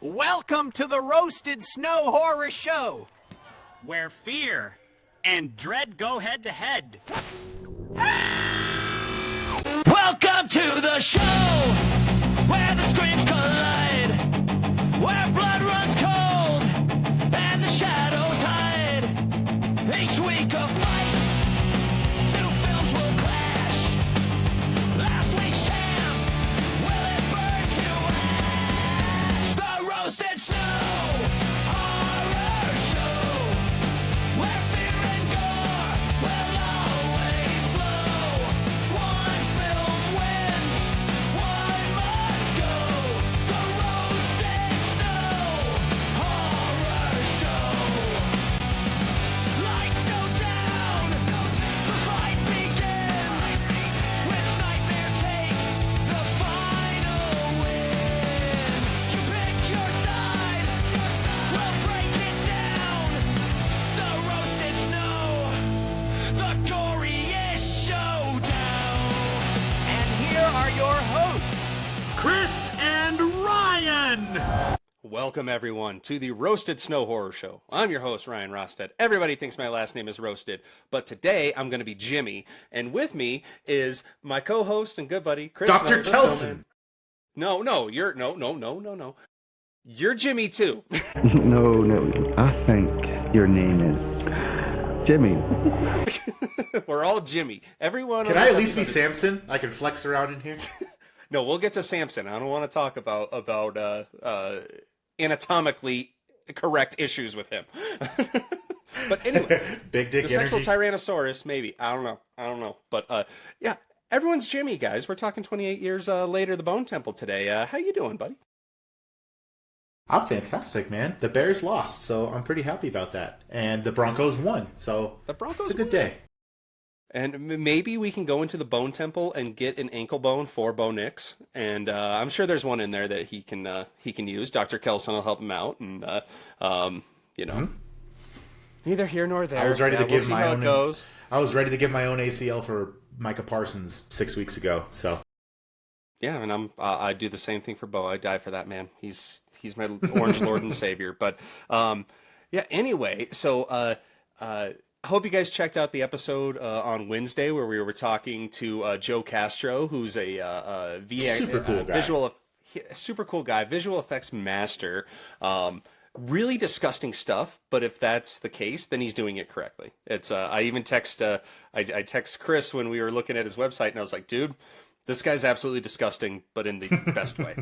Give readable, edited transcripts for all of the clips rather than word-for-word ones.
Welcome to the Roasted Snow Horror Show, where fear and dread go head to head. Welcome to the show, where the screams collide, where blood runs cold, and the shadows hide. Each week a fight, two films will clash. Last week's champ, will it burn to ash? The Roasted Snow Horror Show, where fear and gore will always flow. One film wins, one must go. The Roasted Snow Horror Show. Lights go down, the fight begins. Which nightmare takes the final win? You pick your side, we'll break it down. The Roasted Snow, the goriest showdown. and here are your hosts. Chris and Ryan! Welcome, everyone, to the Roasted Snow Horror Show. I'm your host, Ryan Rosted. Everybody thinks my last name is Roasted, but today I'm going to be Jimmy, and with me is my co-host and good buddy, Chris. Dr. the Kelson. Snowman. No, you're You're Jimmy too. No, I think your name is Jimmy. We're all Jimmy. Everyone. Can on I this at least be episode is- Samson? I can flex around in here. No, we'll get to Samson. I don't want to talk about anatomically correct issues with him. But anyway, Big dick the sexual energy. Tyrannosaurus, maybe. I don't know. But yeah, everyone's Jimmy, guys. We're talking 28 years later, the Bone Temple today. How you doing, buddy? I'm fantastic, man. The Bears lost, so I'm pretty happy about that. And the Broncos won, so The Broncos it's a good won. day. And maybe we can go into the Bone Temple and get an ankle bone for Bo Nix. And I'm sure there's one in there that he can use. Dr. Kelson will help him out, and neither here nor there. I was ready to we'll give see my how own. it goes. I was ready to give my own ACL for Micah Parsons 6 weeks ago. So Yeah, and I do the same thing for Bo. I die for that man. He's my orange lord and savior. But yeah. Anyway, so I hope you guys checked out the episode on Wednesday where we were talking to Joe Castro, who's a Super cool guy. super cool guy, visual effects master. Really disgusting stuff, but if that's the case, then he's doing it correctly. It's I even text I text Chris when we were looking at his website, and I was like, dude, this guy's absolutely disgusting, but in the best way.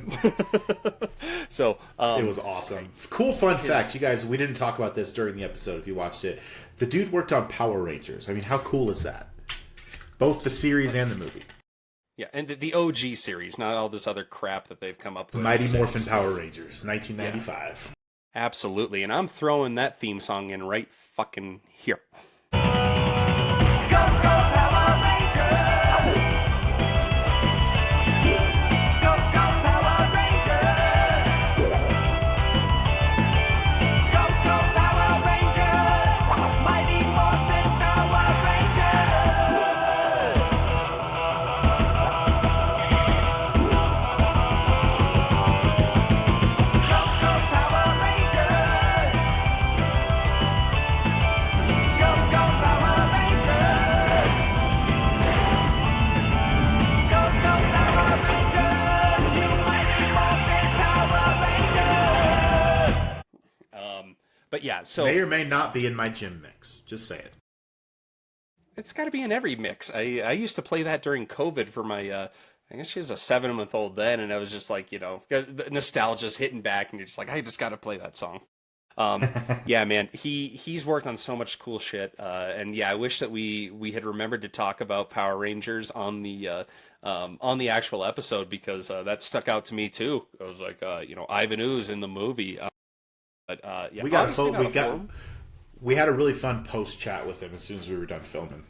So it was awesome. Cool fun fact, you guys. We didn't talk about this during the episode. If you watched it, the dude worked on Power Rangers. I mean, how cool is that? Both the series and the movie. yeah, and the OG series, not all this other crap that they've come up with. Mighty since. Morphin Power Rangers, 1995. Absolutely, and I'm throwing that theme song in right fucking here. But yeah, so May or may not be in my gym mix. Just say it. it's got to be in every mix. I used to play that during COVID for my, I guess she was a 7-month-old then, and I was just like, the nostalgia's hitting back, and you're just like, I just got to play that song. Yeah, man, he's worked on so much cool shit, and yeah, I wish that we had remembered to talk about Power Rangers on the actual episode, because that stuck out to me too. I was like, Ivan Ooze in the movie. But yeah, we had a really fun post chat with him as soon as we were done filming.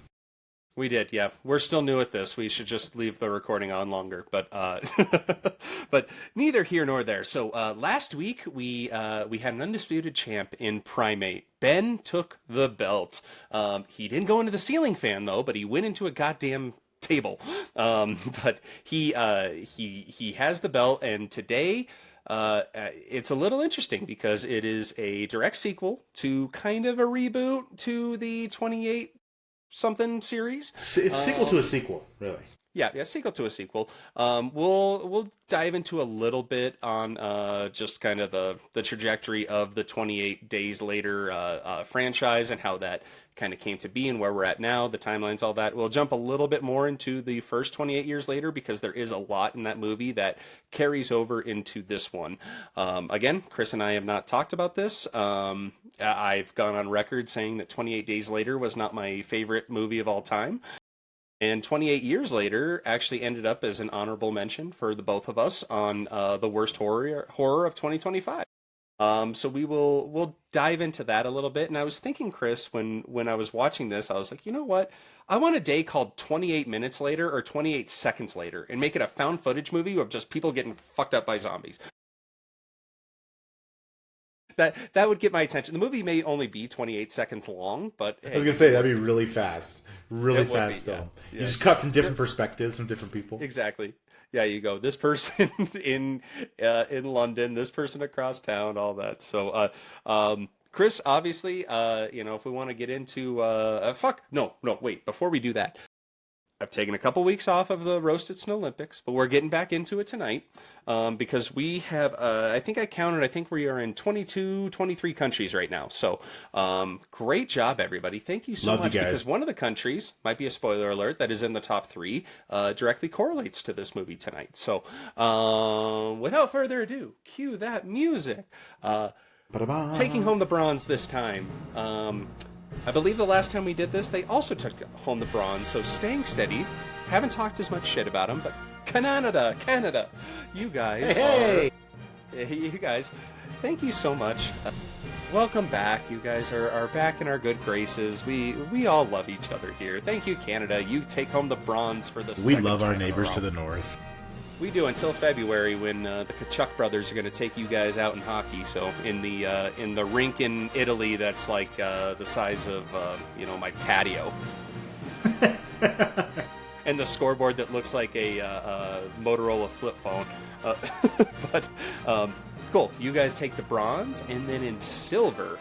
We did, yeah. We're still new at this. We should just leave the recording on longer, but but neither here nor there. So last week we had an undisputed champ in Primate. Ben took the belt. He didn't go into the ceiling fan though, but he went into a goddamn table. But he has the belt, and today it's a little interesting because it is a direct sequel to kind of a reboot to the 28 something series. It's sequel to a sequel, really. Yeah, sequel to a sequel. We'll dive into a little bit on just kind of the trajectory of the 28 Days Later franchise and how that kind of came to be and where we're at now, the timelines, all that. We'll jump a little bit more into the first 28 years later because there is a lot in that movie that carries over into this one. Again, Chris and I have not talked about this. I've gone on record saying that 28 Days Later was not my favorite movie of all time. And 28 years later actually ended up as an honorable mention for the both of us on the worst horror of 2025. So we'll dive into that a little bit. And I was thinking, Chris, when I was watching this, I was like, you know what? I want a day called 28 Minutes Later or 28 Seconds Later and make it a found footage movie of just people getting fucked up by zombies. That would get my attention. The movie may only be 28 seconds long, but hey, I was gonna say that'd be really fast, film. Yeah. You just cut from different perspectives from different people. Exactly. Yeah, you go. This person in London, this person across town, all that. So, Chris, obviously, if we want to get into wait. Before we do that, I've taken a couple weeks off of the Roasted Snow Olympics, but we're getting back into it tonight because we have, I think we are in 22, 23 countries right now. So great job, everybody. Thank you so much. Because one of the countries, might be a spoiler alert, that is in the top 3 directly correlates to this movie tonight. So without further ado, cue that music. Taking home the bronze this time. I believe the last time we did this, they also took home the bronze, so staying steady. Haven't talked as much shit about them, but Canada, you guys you guys, thank you so much. Welcome back. You guys are back in our good graces. We all love each other here. Thank you, Canada. You take home the bronze for the We love our neighbors to the north. We do until February when the Kachuk brothers are going to take you guys out in hockey. So in the rink in Italy, that's like the size of my patio, and the scoreboard that looks like a Motorola flip phone. But cool. You guys take the bronze, and then in silver.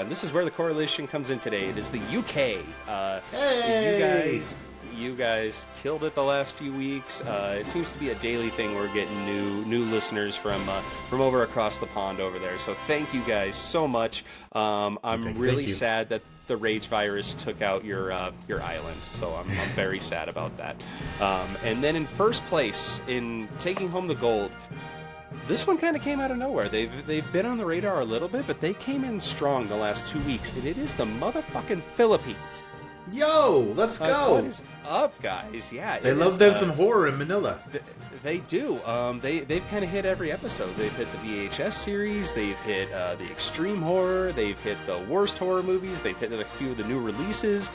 This is where the correlation comes in today. It is the UK. Hey! You guys killed it the last few weeks. It seems to be a daily thing. We're getting new listeners from over across the pond over there. So thank you guys so much. I'm really sad that the rage virus took out your island. So I'm very sad about that. And then in first place in taking home the gold, this one kind of came out of nowhere. They've been on the radar a little bit, but they came in strong the last 2 weeks, and it is the motherfucking Philippines. Yo, let's go. What is up, guys? Yeah, they love them some horror in Manila. They do. They've kind of hit every episode. They've hit the VHS series. They've hit the extreme horror. They've hit the worst horror movies. They've hit a few of the new releases.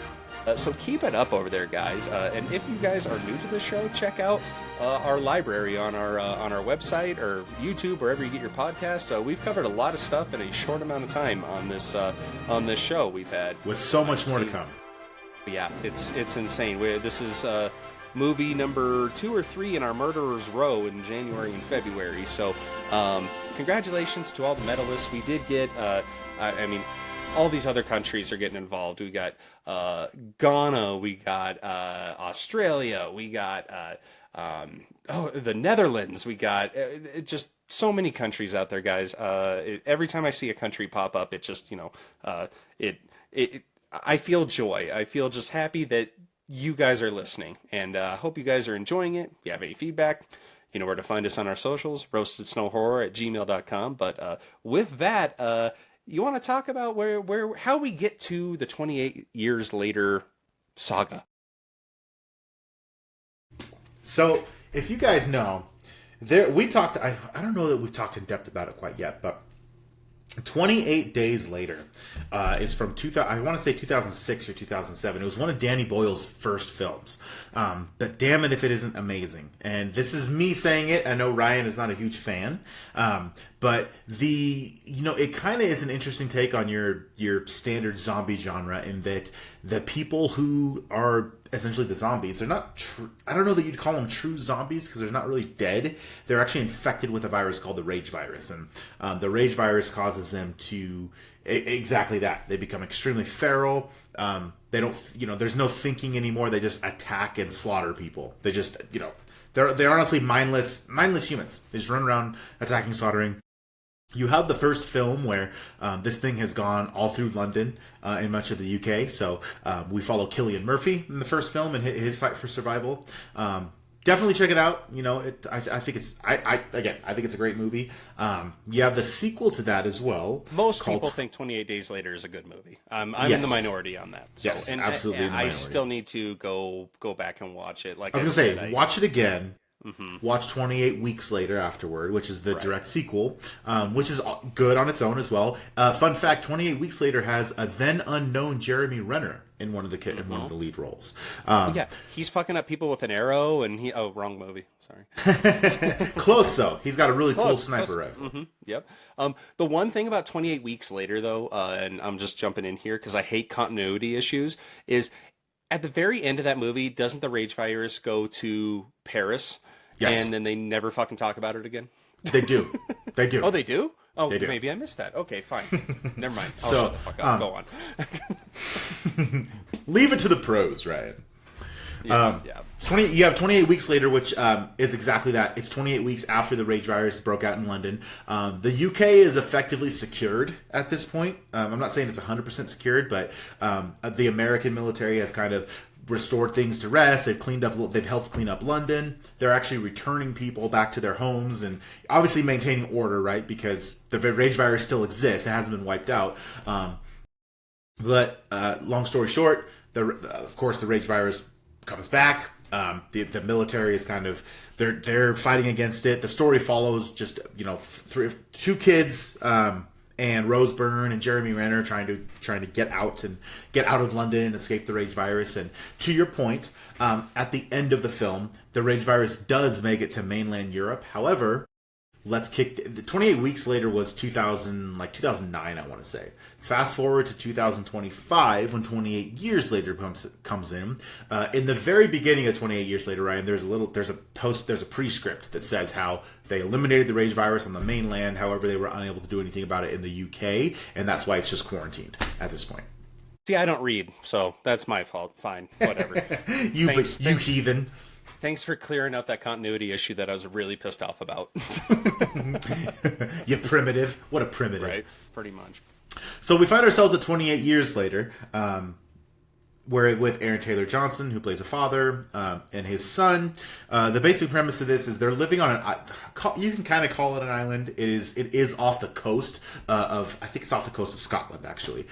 So keep it up over there, guys. And if you guys are new to the show, check out our library on our website or YouTube, wherever you get your podcasts. We've covered a lot of stuff in a short amount of time on this show. We've had with so much more to come. Yeah, it's insane. This is movie number 2 or 3 in our Murderer's Row in January and February. So congratulations to all the medalists. We did get, all these other countries are getting involved. We got Ghana, we got Australia, we got the Netherlands, we got just so many countries out there, guys. Every time I see a country pop up, it just, I feel joy. I feel just happy that you guys are listening, and I hope you guys are enjoying it. If you have any feedback, you know where to find us on our socials, roastedsnowhorror@gmail.com. But with that, you want to talk about how we get to the 28 years later saga. So, if you guys know, we talked. I don't know that we've talked in depth about it quite yet, but 28 Days Later is from 2000. I want to say 2006 or 2007. It was one of Danny Boyle's first films. But damn it if it isn't amazing. And this is me saying it. I know Ryan is not a huge fan. But it kind of is an interesting take on your standard zombie genre, in that the people who are essentially the zombies, they're not I don't know that you'd call them true zombies, because they're not really dead. They're actually infected with a virus called the rage virus, and the rage virus causes them to exactly that. They become extremely feral. They don't, there's no thinking anymore. They just attack and slaughter people. They just, they're honestly mindless humans. They just run around attacking, slaughtering. You have the first film where this thing has gone all through London and much of the UK. So we follow Cillian Murphy in the first film and his fight for survival. Definitely check it out. I think it's I think it's a great movie. You have the sequel to that as well. Most people think 28 Days Later is a good movie. I'm in the minority on that. So, yes, absolutely. I still need to go back and watch it. Like I was gonna say, watch it again. Watch 28 Weeks Later afterward, which is the direct sequel, which is good on its own as well. Fun fact: 28 Weeks Later has a then unknown Jeremy Renner in one of the lead roles. Yeah, he's fucking up people with an arrow, and wrong movie. Sorry. Close though. He's got a really cool sniper rifle. Yep. The one thing about 28 Weeks Later, though, and I'm just jumping in here because I hate continuity issues, is at the very end of that movie, doesn't the rage virus go to Paris? Yes. And then they never fucking talk about it again? They do. They do. Oh, they do? Oh, they do. Maybe I missed that. Okay, fine. Never mind. I'll shut the fuck up. Go on. Leave it to the pros, Ryan. Yeah. You have 28 Weeks Later, which is exactly that. It's 28 weeks after the rage virus broke out in London. The UK is effectively secured at this point. I'm not saying it's 100% secured, but the American military has kind of restored things to rest. They've helped clean up London. They're actually returning people back to their homes and obviously maintaining order, right? Because the rage virus still exists. It hasn't been wiped out. But long story short, of course the rage virus comes back. The military is kind of they're fighting against it. The story follows just two kids, and Rose Byrne and Jeremy Renner trying to get out of London and escape the rage virus. And to your point, at the end of the film, the rage virus does make it to mainland Europe. However, the 28 Weeks Later was 2009, I want to say. Fast forward to 2025, when 28 Years Later comes in. In the very beginning of 28 Years Later, Ryan, there's a prescript that says how they eliminated the rage virus on the mainland. However, they were unable to do anything about it in the UK, and that's why it's just quarantined at this point. See, I don't read, so that's my fault. Fine, whatever. You heathen. Thanks for clearing up that continuity issue that I was really pissed off about. You primitive. What a primitive. Right, pretty much. So we find ourselves at 28 Years Later, where with Aaron Taylor Johnson, who plays a father, and his son. The basic premise of this is they're living on you can kind of call it an island. It is off the coast I think it's off the coast of Scotland, actually.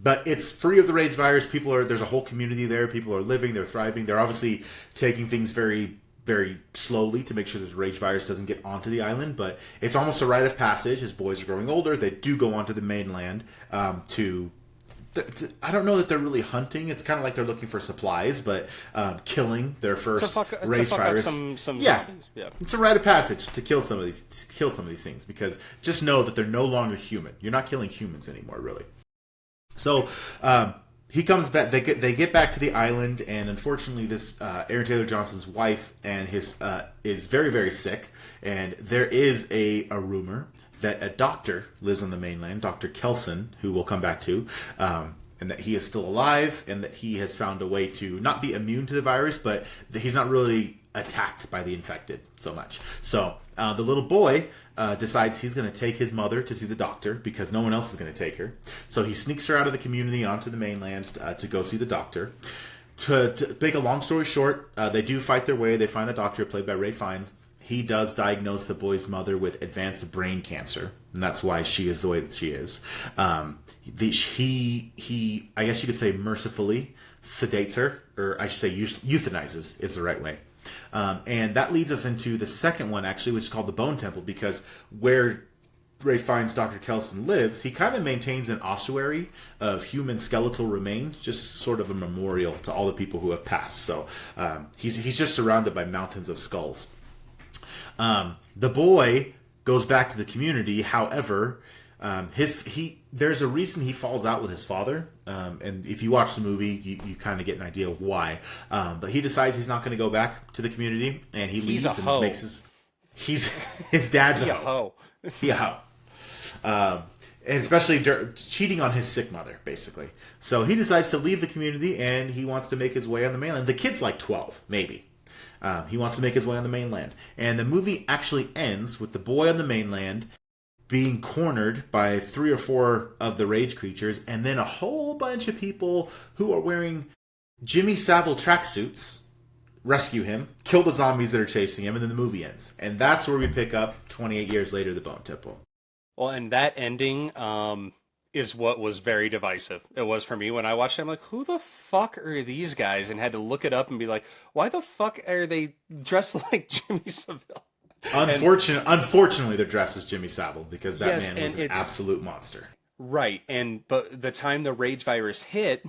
But it's free of the rage virus. There's a whole community there. People are living, they're thriving. They're obviously taking things very, very slowly to make sure this rage virus doesn't get onto the island. But it's almost a rite of passage. His boys are growing older. They do go onto the mainland to... I don't know that they're really hunting. It's kind of like they're looking for supplies, but killing their first rage virus. Some zombies. Yeah, it's a rite of passage to kill some of these things, because just know that they're no longer human. You're not killing humans anymore, really. So he comes back. They get back to the island, and unfortunately, this Aaron Taylor Johnson's wife and his is very, very sick, and there is a rumor that a doctor lives on the mainland, Dr. Kelson, who we'll come back to, and that he is still alive, and that he has found a way to not be immune to the virus, but that he's not really attacked by the infected so much. So the little boy decides he's going to take his mother to see the doctor, because no one else is going to take her. So he sneaks her out of the community onto the mainland to go see the doctor. To make a long story short, they do fight their way. They find the doctor, played by Ray Fiennes. He does diagnose the boy's mother with advanced brain cancer, and that's why she is the way that she is. He, I guess you could say, mercifully sedates her, or I should say euthanizes is the right way. And that leads us into the second one, actually, which is called the Bone Temple, because where Ray Fiennes' Dr. Kelson lives, he kind of maintains an ossuary of human skeletal remains, just sort of a memorial to all the people who have passed. So he's just surrounded by mountains of skulls. The boy goes back to the community. However, there's a reason he falls out with his father, and if you watch the movie, you kind of get an idea of why. But he decides he's not going to go back to the community, and he leaves and makes his dad's a hoe. Yeah. And especially cheating on his sick mother, basically. So he decides to leave the community, and he wants to make his way on the mainland. The kid's like 12, maybe. He wants to make his way on the mainland. And the movie actually ends with the boy on the mainland being cornered by 3 or 4 of the rage creatures, and then a whole bunch of people who are wearing Jimmy Savile tracksuits rescue him, kill the zombies that are chasing him, and then the movie ends. And that's where we pick up 28 years later, the Bone Temple. Well, and that ending is what was very divisive. It was for me when I watched it. I'm like, who the fuck are these guys? And had to look it up and be like, why the fuck are they dressed like Jimmy Savile? Unfortunately, they're dressed as Jimmy Savile because that man was an absolute monster. Right, but the time the rage virus hit,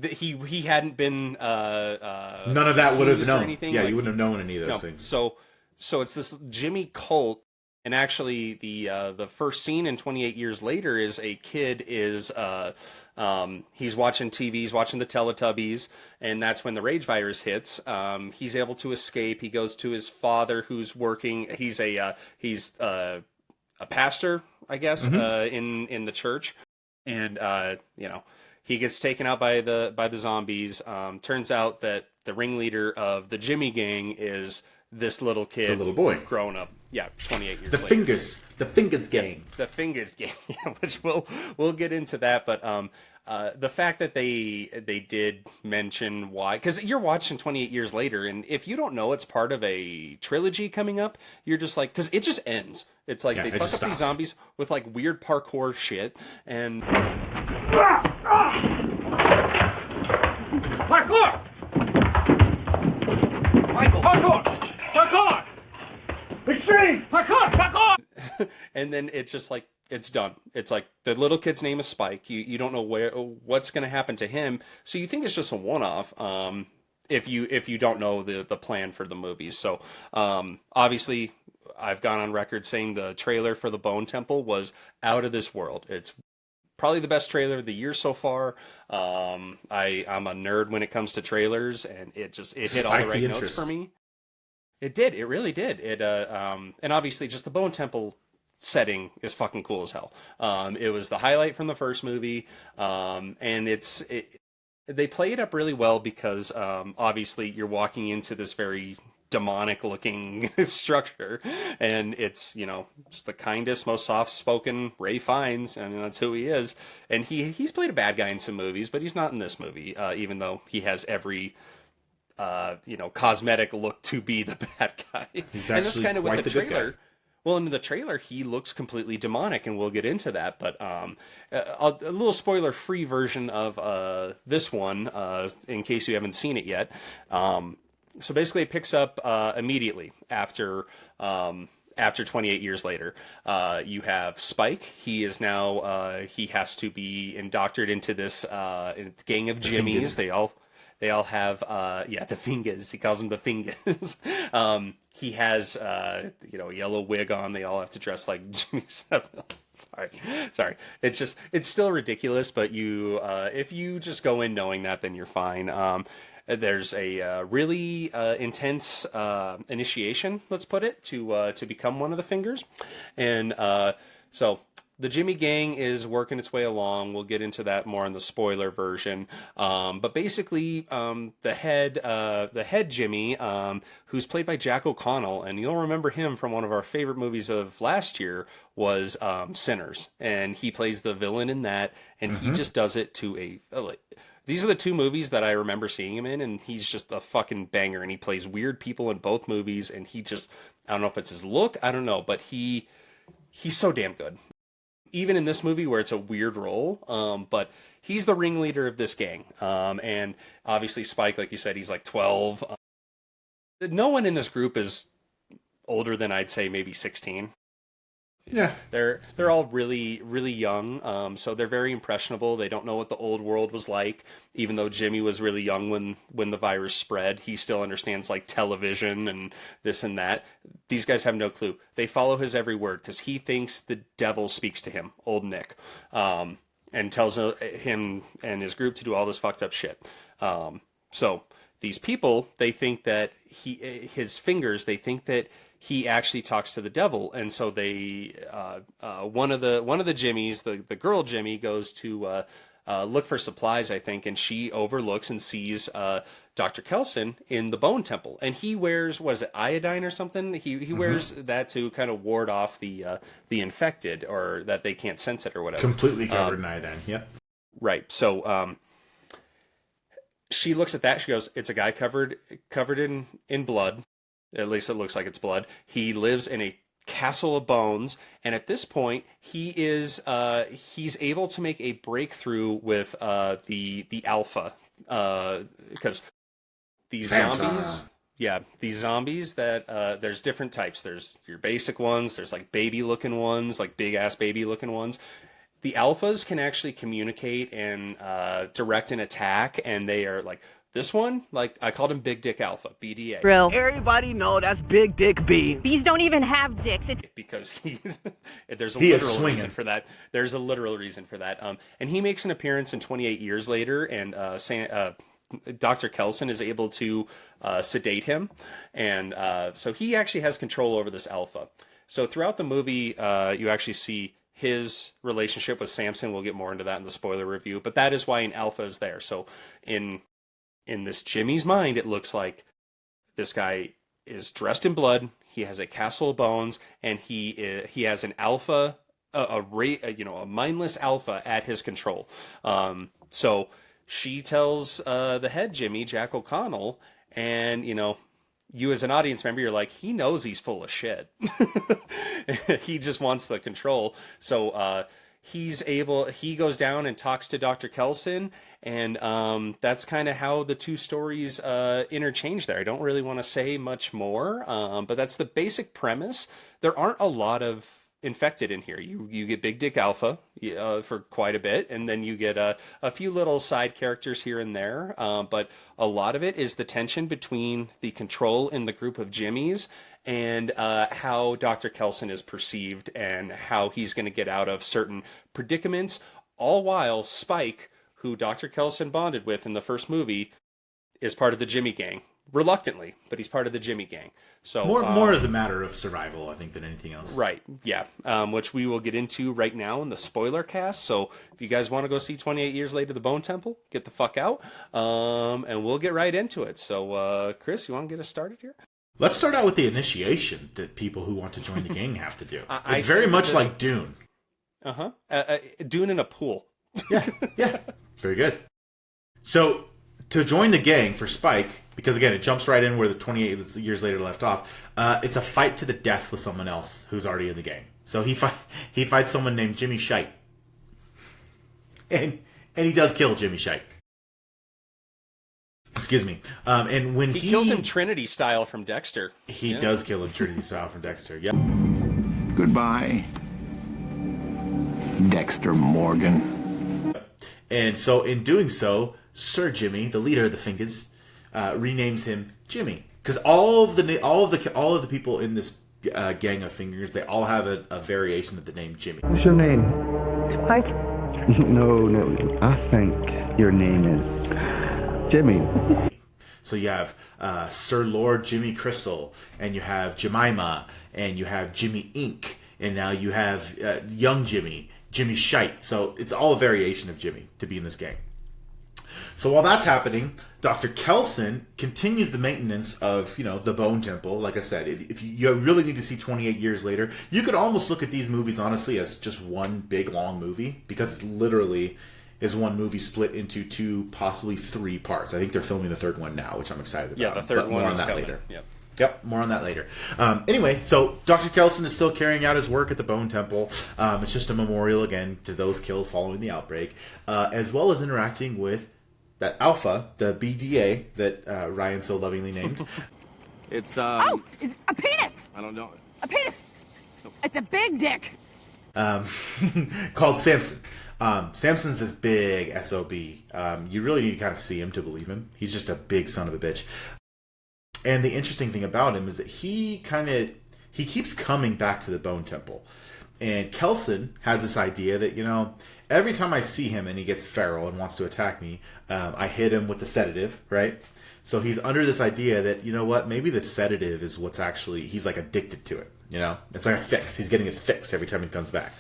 he hadn't been none of that would have known. Anything. Yeah, you wouldn't have known any of those things. So it's this Jimmy cult. And actually, the first scene in 28 Years Later is a kid he's watching TV, he's watching the Teletubbies, and that's when the rage virus hits. He's able to escape. He goes to his father, who's working. He's a pastor, I guess, in the church, and he gets taken out by the zombies. Turns out that the ringleader of the Jimmy gang is this little kid, the little boy, grown up. Yeah, 28 years later. The Fingers gang. The Fingers gang, which we'll get into that. But the fact that they did mention why, because you're watching 28 Years Later, and if you don't know it's part of a trilogy coming up, you're just like, because it just ends. It's like they fuck up these zombies with like weird parkour shit, and parkour! Michael, parkour! Parkour! Extreme! Parkour! Parkour! And then it's just like, it's done. It's like the little kid's name is Spike. You don't know what's going to happen to him, so you think it's just a one-off. If you don't know the plan for the movies. So obviously, I've gone on record saying the trailer for the Bone Temple was out of this world. It's probably the best trailer of the year so far. I'm a nerd when it comes to trailers, and it hit all the right notes for me. It did. It really did. And obviously, just the Bone Temple setting is fucking cool as hell. It was the highlight from the first movie, and they play it up really well because obviously you're walking into this very demonic looking structure, and it's just the kindest, most soft spoken Ray Fiennes. I mean, that's who he is, and he's played a bad guy in some movies, but he's not in this movie, even though he has every cosmetic look to be the bad guy. He's and that's kind of with the trailer. Guy. Well, in the trailer, he looks completely demonic, and we'll get into that. But a little spoiler-free version of this one, in case you haven't seen it yet. So basically, it picks up immediately after 28 Years Later. You have Spike. He is now he has to be indoctored into this gang of Jimmies. They all have, the fingers. He calls them the fingers. He has, a yellow wig on. They all have to dress like Jimmy Savile. Sorry. It's still ridiculous, but if you just go in knowing that, then you're fine. There's a really intense initiation, let's put it, to become one of the fingers. And so the Jimmy gang is working its way along. We'll get into that more in the spoiler version. But basically, the head Jimmy, who's played by Jack O'Connell, and you'll remember him from one of our favorite movies of last year, was Sinners. And he plays the villain in that, and he just does it to these are the two movies that I remember seeing him in, and he's just a fucking banger, and he plays weird people in both movies, and I don't know if it's his look, I don't know, but he's so damn good. Even in this movie where it's a weird role, but he's the ringleader of this gang. And obviously Spike, like you said, he's like 12. No one in this group is older than, I'd say, maybe 16. Yeah. They're all really, really young, so they're very impressionable. They don't know what the old world was like. Even though Jimmy was really young when the virus spread, he still understands like television and this and that. These guys have no clue. They follow his every word because he thinks the devil speaks to him, old Nick, and tells him and his group to do all this fucked up shit. So these people, they think that his fingers, they think that he actually talks to the devil, and so they one of the Jimmys, the girl Jimmy, goes to look for supplies, I think, and she overlooks and sees Dr. Kelson in the Bone Temple, and he wears, what is it, iodine or something? He wears that to kind of ward off the infected, or that they can't sense it or whatever. Completely covered in iodine. Yep. Right. So she looks at that. She goes, "It's a guy covered in blood. At least it looks like it's blood. He lives in a castle of bones." And at this point, he's able to make a breakthrough with the alpha, because these zombies. Yeah, these zombies that there's different types. There's your basic ones. There's like baby looking ones, like big ass baby looking ones. The alphas can actually communicate and direct an attack, and they are like, this one, like, I called him Big Dick Alpha, BDA. Real. Everybody know that's Big Dick B. These don't even have dicks. Because there's a He is literal swinging. reason for that. There's a literal reason for that. And he makes an appearance in 28 years later, and Dr. Kelson is able to sedate him, and so he actually has control over this alpha. So throughout the movie, you actually see his relationship with Samson. We'll get more into that in the spoiler review, but that is why an alpha is there. So in this Jimmy's mind, it looks like this guy is dressed in blood. He has a castle of bones, and he has an alpha, a mindless alpha at his control. So she tells the head Jimmy, Jack O'Connell, and you as an audience member, you're like, he knows he's full of shit. He just wants the control. So he goes down and talks to Dr. Kelson, and that's kind of how the two stories interchange there. I don't really want to say much more, but that's the basic premise. There aren't a lot of infected in here. You get Big Dick Alpha for quite a bit, and then you get a few little side characters here and there, but a lot of it is the tension between the control in the group of Jimmys and how Dr. Kelson is perceived and how he's going to get out of certain predicaments, all while Spike, who Dr. Kelson bonded with in the first movie, is part of the Jimmy gang. Reluctantly, but he's part of the Jimmy gang. So More as a matter of survival, I think, than anything else. Right, yeah, which we will get into right now in the spoiler cast. So if you guys want to go see 28 Years Later, The Bone Temple, get the fuck out, and we'll get right into it. So, Chris, you want to get us started here? Let's start out with the initiation that people who want to join the gang have to do. I It's very see much this- like Dune. Dune in a pool. Yeah, very good. So, to join the gang for Spike, because again, it jumps right in where the 28 years later left off, it's a fight to the death with someone else who's already in the gang. So he fights someone named Jimmy Shite. And he does kill Jimmy Shite. Excuse me. And when He kills him Trinity style from Dexter. He does kill him Trinity style from Dexter, yep. Goodbye, Dexter Morgan. And so in doing so, Sir Jimmy, the leader of the Fingers, renames him Jimmy, because all of the people in this gang of Fingers, they all have a variation of the name Jimmy. What's your name? Spike? No. I think your name is Jimmy. So you have Sir Lord Jimmy Crystal, and you have Jemima, and you have Jimmy Ink, and now you have young Jimmy Shite. So it's all a variation of Jimmy to be in this gang. So while that's happening, Dr. Kelson continues the maintenance of, the Bone Temple. Like I said, if you really need to see 28 Years Later, you could almost look at these movies, honestly, as just one big, long movie, because it's literally is one movie split into 2, possibly 3 parts. I think they're filming the third one now, which I'm excited about. Yeah, the third one more is on that coming. later. Yep, more on that later. Anyway, so Dr. Kelson is still carrying out his work at the Bone Temple. It's just a memorial, again, to those killed following the outbreak, as well as interacting with that Alpha, the BDA that Ryan so lovingly named. It's Oh, it's a penis! I don't know. A penis! It's a big dick! called Samson. Samson's this big SOB. You really need to kind of see him to believe him. He's just a big son of a bitch. And the interesting thing about him is that he keeps coming back to the Bone Temple. And Kelson has this idea that, every time I see him and he gets feral and wants to attack me, I hit him with the sedative, right? So he's under this idea that, maybe the sedative is what's actually, he's like addicted to it, It's like a fix. He's getting his fix every time he comes back.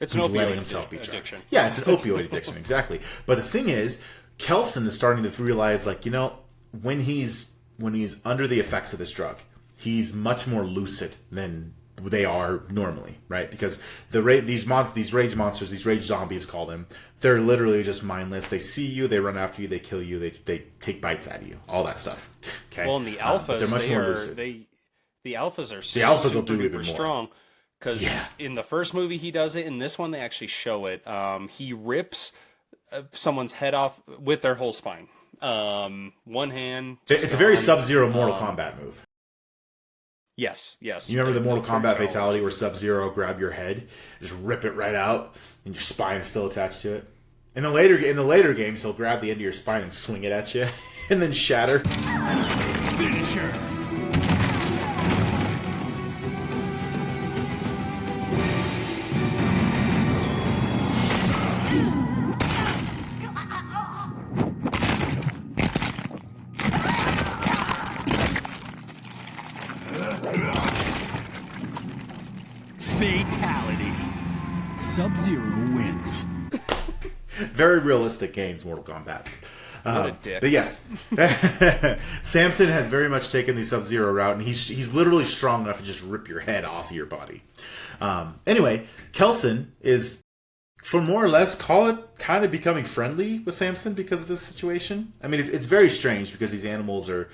It's an opioid addiction. Yeah, it's an opioid addiction, exactly. But the thing is, Kelson is starting to realize, when he's under the effects of this drug, he's much more lucid than they are normally, right? Because these rage monsters, these rage zombies, call them, they're literally just mindless. They see you, they run after you, they kill you, they take bites out of you, all that stuff. Okay. Well, and the alphas, they're much more lucid. The alphas are the alphas will do even more strong. Because in the first movie he does it, in this one they actually show it. He rips someone's head off with their whole spine. One hand. It's a very Sub-Zero Mortal Kombat move. Yes. You remember the Mortal Kombat fatality where Sub-Zero grab your head, just rip it right out, and your spine is still attached to it? In the later games, he'll grab the end of your spine and swing it at you, and then shatter. Finisher. Fatality. Sub-Zero wins. Very realistic games, Mortal Kombat. What a dick. But yes, Samson has very much taken the Sub-Zero route, and he's literally strong enough to just rip your head off of your body. Anyway, Kelson is, for more or less, call it kind of becoming friendly with Samson because of this situation. I mean, it's very strange because these animals are,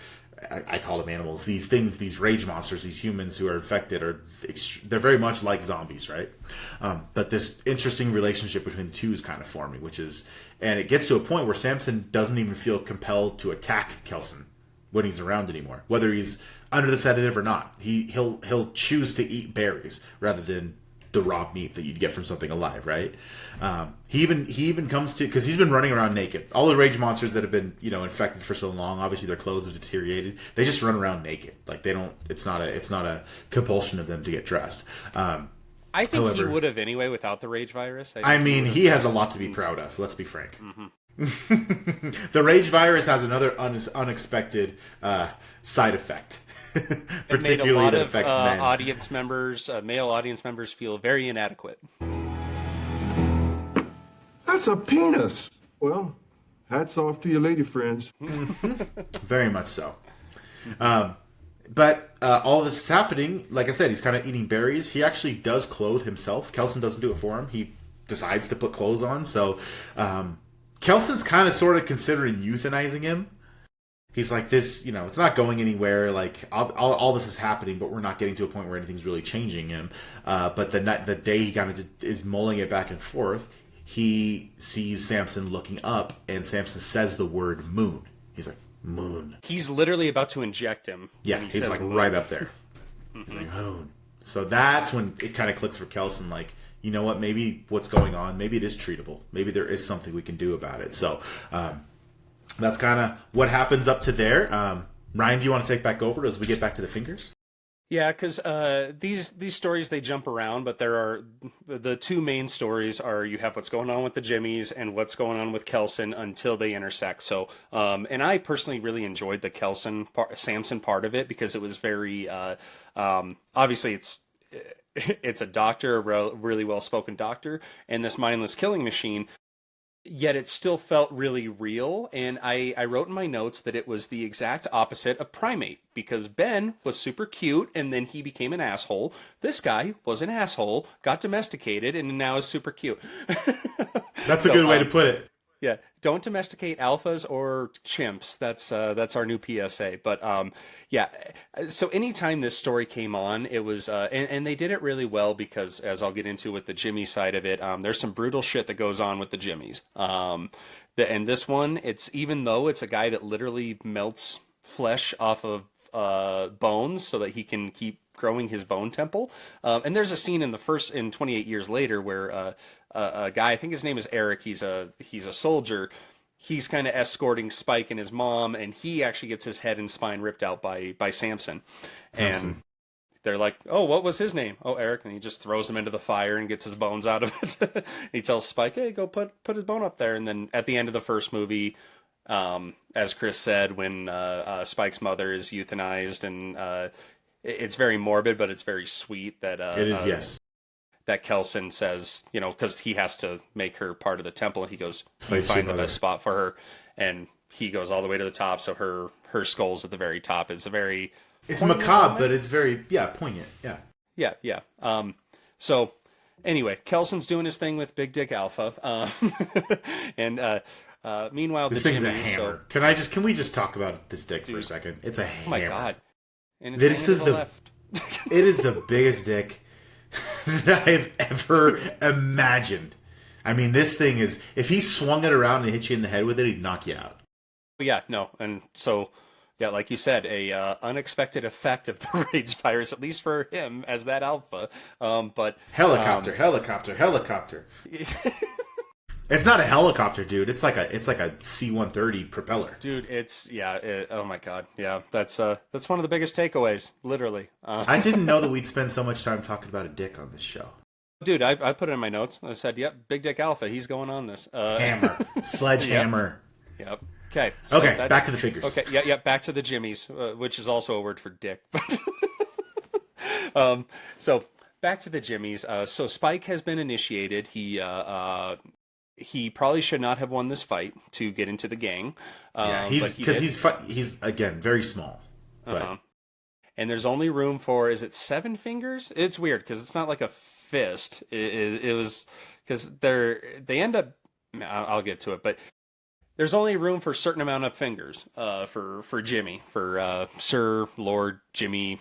I call them animals, these things, these rage monsters, these humans who are infected, they're very much like zombies, right? But this interesting relationship between the two is kind of forming, and it gets to a point where Samson doesn't even feel compelled to attack Kelson when he's around anymore, whether he's under the sedative or not. He'll choose to eat berries rather than the raw meat that you'd get from something alive, right? He even comes to, because he's been running around naked. All the rage monsters that have been infected for so long, obviously their clothes have deteriorated. They just run around naked. Like they don't. It's not a compulsion of them to get dressed. I think he would have anyway without the rage virus. I mean, he has a lot to be proud of. Let's be frank. Mm-hmm. The rage virus has another unexpected side effect. Particularly made a lot that of affects men. audience members, male audience members, feel very inadequate. That's a penis. Well, hats off to your lady friends. Very much so. But all this is happening, like I said, he's kind of eating berries. He actually does clothe himself. Kelson doesn't do it for him. He decides to put clothes on. So Kelson's kind of sort of considering euthanizing him. He's like, this, it's not going anywhere. Like, all this is happening, but we're not getting to a point where anything's really changing him. But the day he kind of is mulling it back and forth, he sees Samson looking up, and Samson says the word moon. He's like, moon. He's literally about to inject him. Yeah, he's like moon. Right up there. Mm-hmm. He's like, moon. So that's when it kind of clicks for Kelson, like, you know what, maybe what's going on, maybe it is treatable. Maybe there is something we can do about it. So, that's kind of what happens up to there. Ryan, do you want to take back over as we get back to the fingers? Yeah, because these stories, they jump around, but there are the two main stories are you have what's going on with the Jimmies and what's going on with Kelson until they intersect. So, and I personally really enjoyed the Samson part of it because it was very obviously it's a doctor, a really well-spoken doctor, and this mindless killing machine. Yet it still felt really real, and I wrote in my notes that it was the exact opposite of Primate, because Ben was super cute, and then he became an asshole. This guy was an asshole, got domesticated, and now is super cute. That's a good way to put it. Yeah, don't domesticate alphas or chimps. That's our new PSA. But yeah, so anytime this story came on, it was and they did it really well because, as I'll get into with the Jimmy side of it, there's some brutal shit that goes on with the Jimmies. And this one, even though it's a guy that literally melts flesh off of bones so that he can keep growing his bone temple. And there's a scene in 28 Years Later where a guy, I think his name is Eric, he's a soldier. He's kind of escorting Spike and his mom, and he actually gets his head and spine ripped out by Samson. And they're like, oh, what was his name? Oh, Eric. And he just throws him into the fire and gets his bones out of it. He tells Spike, hey, go put his bone up there. And then at the end of the first movie, as Chris said, when Spike's mother is euthanized, and it's very morbid, but it's very sweet that it is, yes. That Kelson says, because he has to make her part of the temple, and he goes, you find the best spot for her, and he goes all the way to the top, so her skull's at the very top. It's it's macabre, but it's very poignant. Yeah. So anyway, Kelson's doing his thing with Big Dick Alpha, and meanwhile this thing's a hammer. Can we just talk about this dick for a second? It's a hammer. Oh my god! And this is left. It is the biggest dick that I've ever imagined. I mean, this thing is, if he swung it around and hit you in the head with it, he'd knock you out. Yeah, no. And so, yeah, like you said, a unexpected effect of the rage virus, at least for him as that alpha. But helicopter. It's not a helicopter, dude. It's like a C-130 propeller. Dude, oh my god. Yeah, that's one of the biggest takeaways, literally. I didn't know that we'd spend so much time talking about a dick on this show. Dude, I put it in my notes. I said, yep, Big Dick Alpha, he's going on this. Hammer. Sledgehammer. Yep. Okay. So okay, back to the figures. Okay, yeah, back to the Jimmies, which is also a word for dick. So, back to the Jimmies. So, Spike has been initiated. He probably should not have won this fight to get into the gang. He's again very small. And there's only room for, is it 7 fingers? It's weird because it's not like a fist. It was because they end up. I'll get to it, but there's only room for a certain amount of fingers for Jimmy, for Sir Lord Jimmy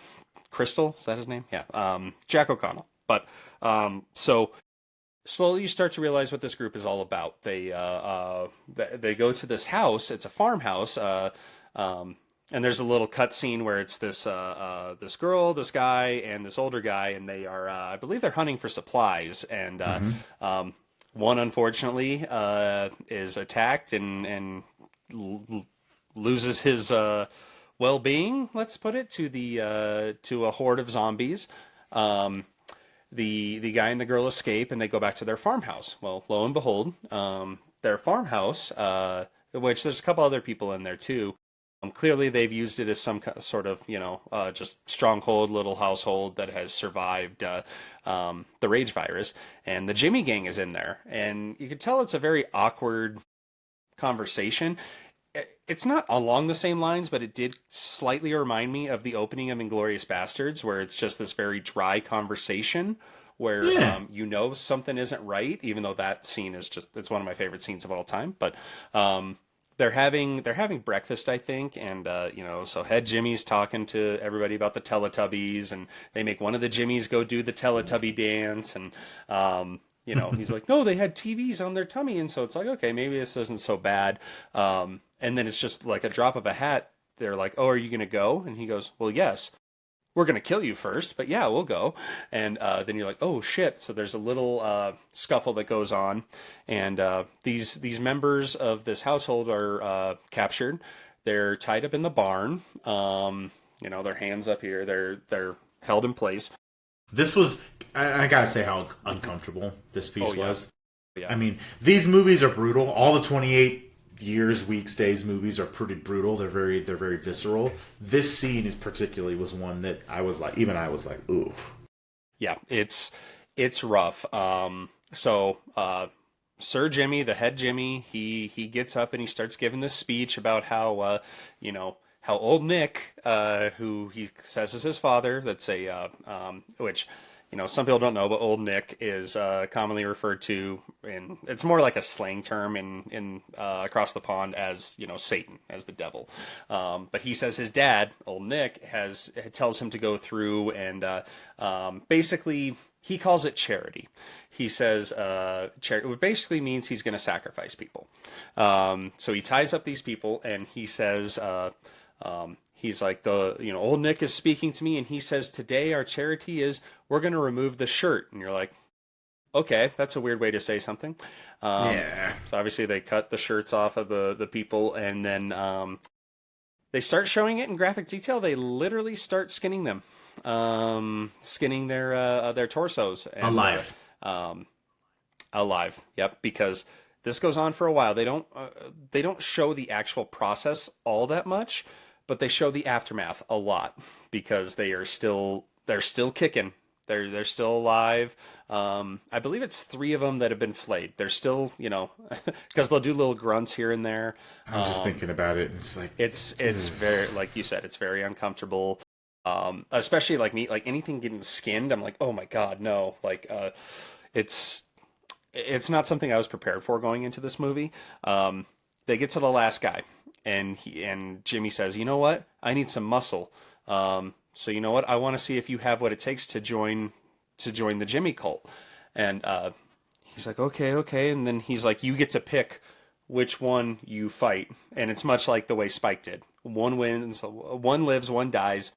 Crystal. Is that his name? Yeah, Jack O'Connell. But so. Slowly, you start to realize what this group is all about. They go to this house. It's a farmhouse, and there's a little cut scene where it's this girl, this guy, and this older guy, and they are, I believe, they're hunting for supplies. And one, unfortunately, is attacked and loses his well-being. Let's put it to a horde of zombies. The guy and the girl escape, and they go back to their farmhouse. Well, lo and behold, their farmhouse, which there's a couple other people in there too. Clearly, they've used it as some sort of, just stronghold, little household that has survived the rage virus. And the Jimmy gang is in there, and you can tell it's a very awkward conversation. It's not along the same lines, but it did slightly remind me of the opening of Inglourious Bastards, where it's just this very dry conversation where something isn't right, even though that scene is it's one of my favorite scenes of all time. But they're having breakfast, I think, and so Head Jimmy's talking to everybody about the Teletubbies, and they make one of the Jimmys go do the Teletubby dance, and he's like, no, they had TVs on their tummy, and so it's like, okay, maybe this isn't so bad. And then it's just like a drop of a hat. They're like, oh, are you going to go? And he goes, well, yes. We're going to kill you first, but yeah, we'll go. And then you're like, oh, shit. So there's a little scuffle that goes on. And these members of this household are captured. They're tied up in the barn. Their hands up here. They're held in place. This was, I got to say how uncomfortable this piece was. Yeah. I mean, these movies are brutal. All the 28 years, weeks, days movies are pretty brutal. They're very visceral. This scene was one that I was like, ooh. Yeah, it's rough. So Sir Jimmy, the head Jimmy, he gets up and he starts giving this speech about how how old Nick, who he says is his father, that's which some people don't know, but Old Nick is commonly referred to, and it's more like a slang term in across the pond as Satan, as the devil. But he says his dad, Old Nick, tells him to go through and basically he calls it charity. He says charity, which basically means he's going to sacrifice people. So he ties up these people and he says he's like, old Nick is speaking to me, and he says, today our charity is we're going to remove the shirt. And you're like, okay, that's a weird way to say something. Yeah. So obviously they cut the shirts off of the people, and then they start showing it in graphic detail. They literally start skinning them, skinning their torsos. And, Alive. Alive. Yep. Because this goes on for a while. They don't show the actual process all that much, but they show the aftermath a lot because they're still kicking. They're still alive. I believe it's 3 of them that have been flayed. They're still, because they'll do little grunts here and there. I'm just thinking about it. It's like it's very, like you said, it's very uncomfortable. Especially like me, like anything getting skinned, I'm like, oh my God, no. Like, it's not something I was prepared for going into this movie. They get to the last guy, and Jimmy says, you know what? I need some muscle. So you know what? I want to see if you have what it takes to join the Jimmy cult. And he's like, okay. And then he's like, you get to pick which one you fight. And it's much like the way Spike did. One wins, one lives, one dies.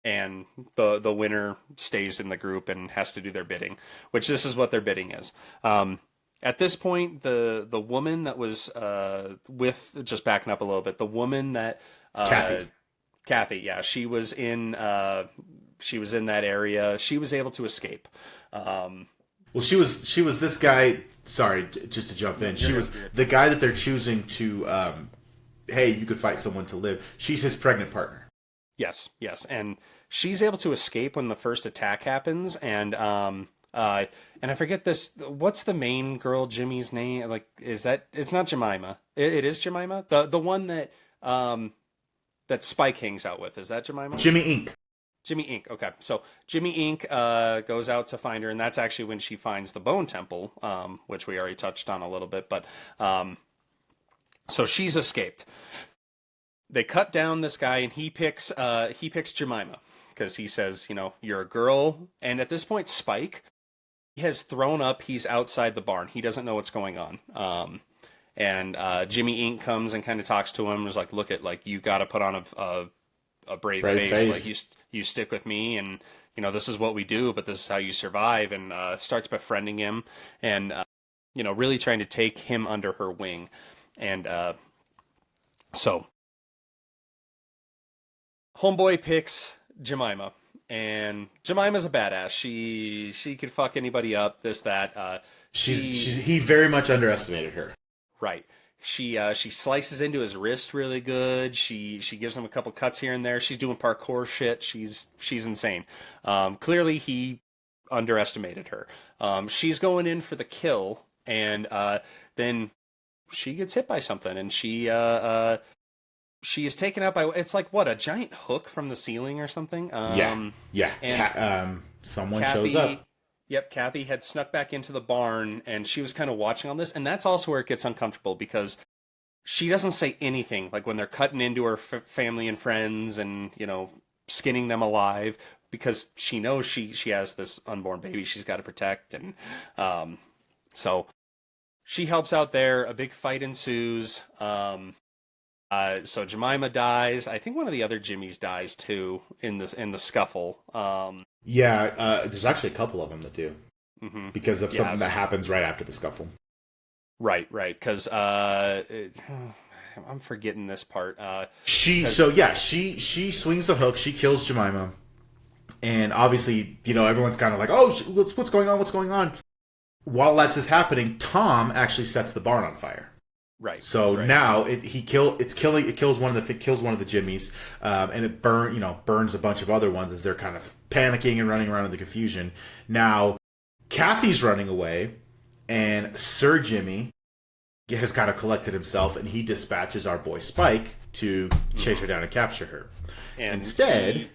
And the winner stays in the group and has to do their bidding, which this is what their bidding is. At this point, the woman that was just backing up a little bit, the woman that Kathy, yeah, she was in that area. She was able to escape. Well, she was this guy. Sorry, just to jump in. She was the guy that they're choosing to. Hey, you could fight someone to live. She's his pregnant partner. Yes, and she's able to escape when the first attack happens. And I forget this. What's the main girl Jimmy's name? Like, is that? It's not Jemima. It is Jemima. The one that that Spike hangs out with. Is that Jemima? Jimmy Inc. Jimmy Inc. Okay, so Jimmy Inc. Goes out to find her, and that's actually when she finds the Bone Temple, which we already touched on a little bit. But so she's escaped. They cut down this guy, and he picks Jemima because he says, you're a girl. And at this point, Spike has thrown up. He's outside the barn. He doesn't know what's going on. And Jimmy Inc. comes and kind of talks to him. Is like, look at, like, you got to put on a brave face. Like, you stick with me, and this is what we do, but this is how you survive. And starts befriending him, and really trying to take him under her wing. And so homeboy picks Jemima, and Jemima's a badass. She could fuck anybody up. This that. He very much underestimated her. Right. She slices into his wrist really good. She gives him a couple cuts here and there. She's doing parkour shit. She's insane. Clearly he underestimated her. She's going in for the kill, and then she gets hit by something, and she is taken out by, it's like, what, a giant hook from the ceiling or something? Yeah. Someone shows up. Yep, Kathy had snuck back into the barn, and she was kind of watching all this, and that's also where it gets uncomfortable, because she doesn't say anything, like when they're cutting into her family and friends and, skinning them alive, because she knows she has this unborn baby she's got to protect, and so she helps out there. A big fight ensues. So Jemima dies. I think one of the other Jimmys dies too in the scuffle. There's actually a couple of them that do, because of something that happens right after the scuffle. Right. Because I'm forgetting this part. She swings the hook. She kills Jemima, and obviously, everyone's kind of like, "Oh, what's going on? What's going on?" While that's happening, Tom actually sets the barn on fire. Right. So now it kills one of the Jimmys, and it burns a bunch of other ones as they're kind of panicking and running around in the confusion. Now Kathy's running away, and Sir Jimmy has kind of collected himself, and he dispatches our boy Spike to chase her down and capture her. And instead,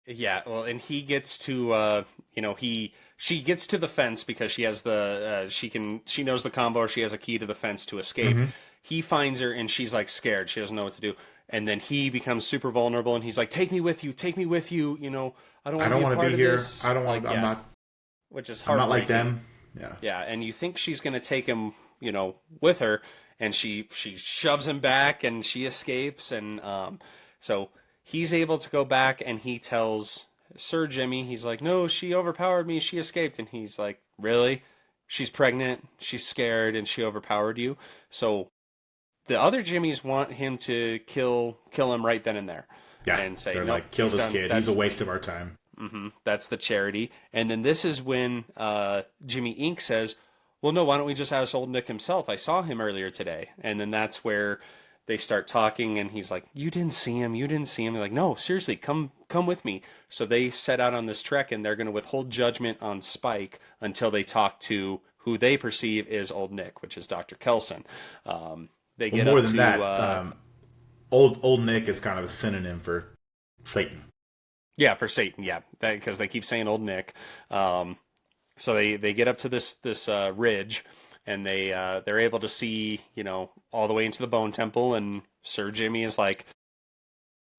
he gets to she gets to the fence because she has she knows the combo, or she has a key to the fence to escape. He finds her, and she's like scared. She doesn't know what to do. And then he becomes super vulnerable, and he's like, take me with you. I don't want to be here. I don't want, I'm not, which is I'm heartbreaking. not like them. Yeah. Yeah. And you think she's going to take him, with her, and she shoves him back, and she escapes. And, so he's able to go back and he tells Sir Jimmy, he's like, no, she overpowered me, she escaped. And he's like, really? She's pregnant, she's scared, and she overpowered you? So the other Jimmys want him to kill him right then and there. Yeah, and say, they're nope, like, kill this done. kid. He's a waste of our time. Mm-hmm, that's the charity. And then this is when Jimmy Inc. says, well, no, why don't we just ask old Nick himself? I saw him earlier today. And then that's where they start talking, and he's like, you didn't see him. They're like, no, seriously, come with me. So they set out on this trek, and they're going to withhold judgment on Spike until they talk to who they perceive is old Nick, which is Dr. Kelson. They get more up than to that. Old Nick is kind of a synonym for Satan. Yeah, for Satan. Yeah, because they keep saying old Nick. So they get up to this ridge, and they're able to see, all the way into the Bone Temple, and Sir Jimmy is like,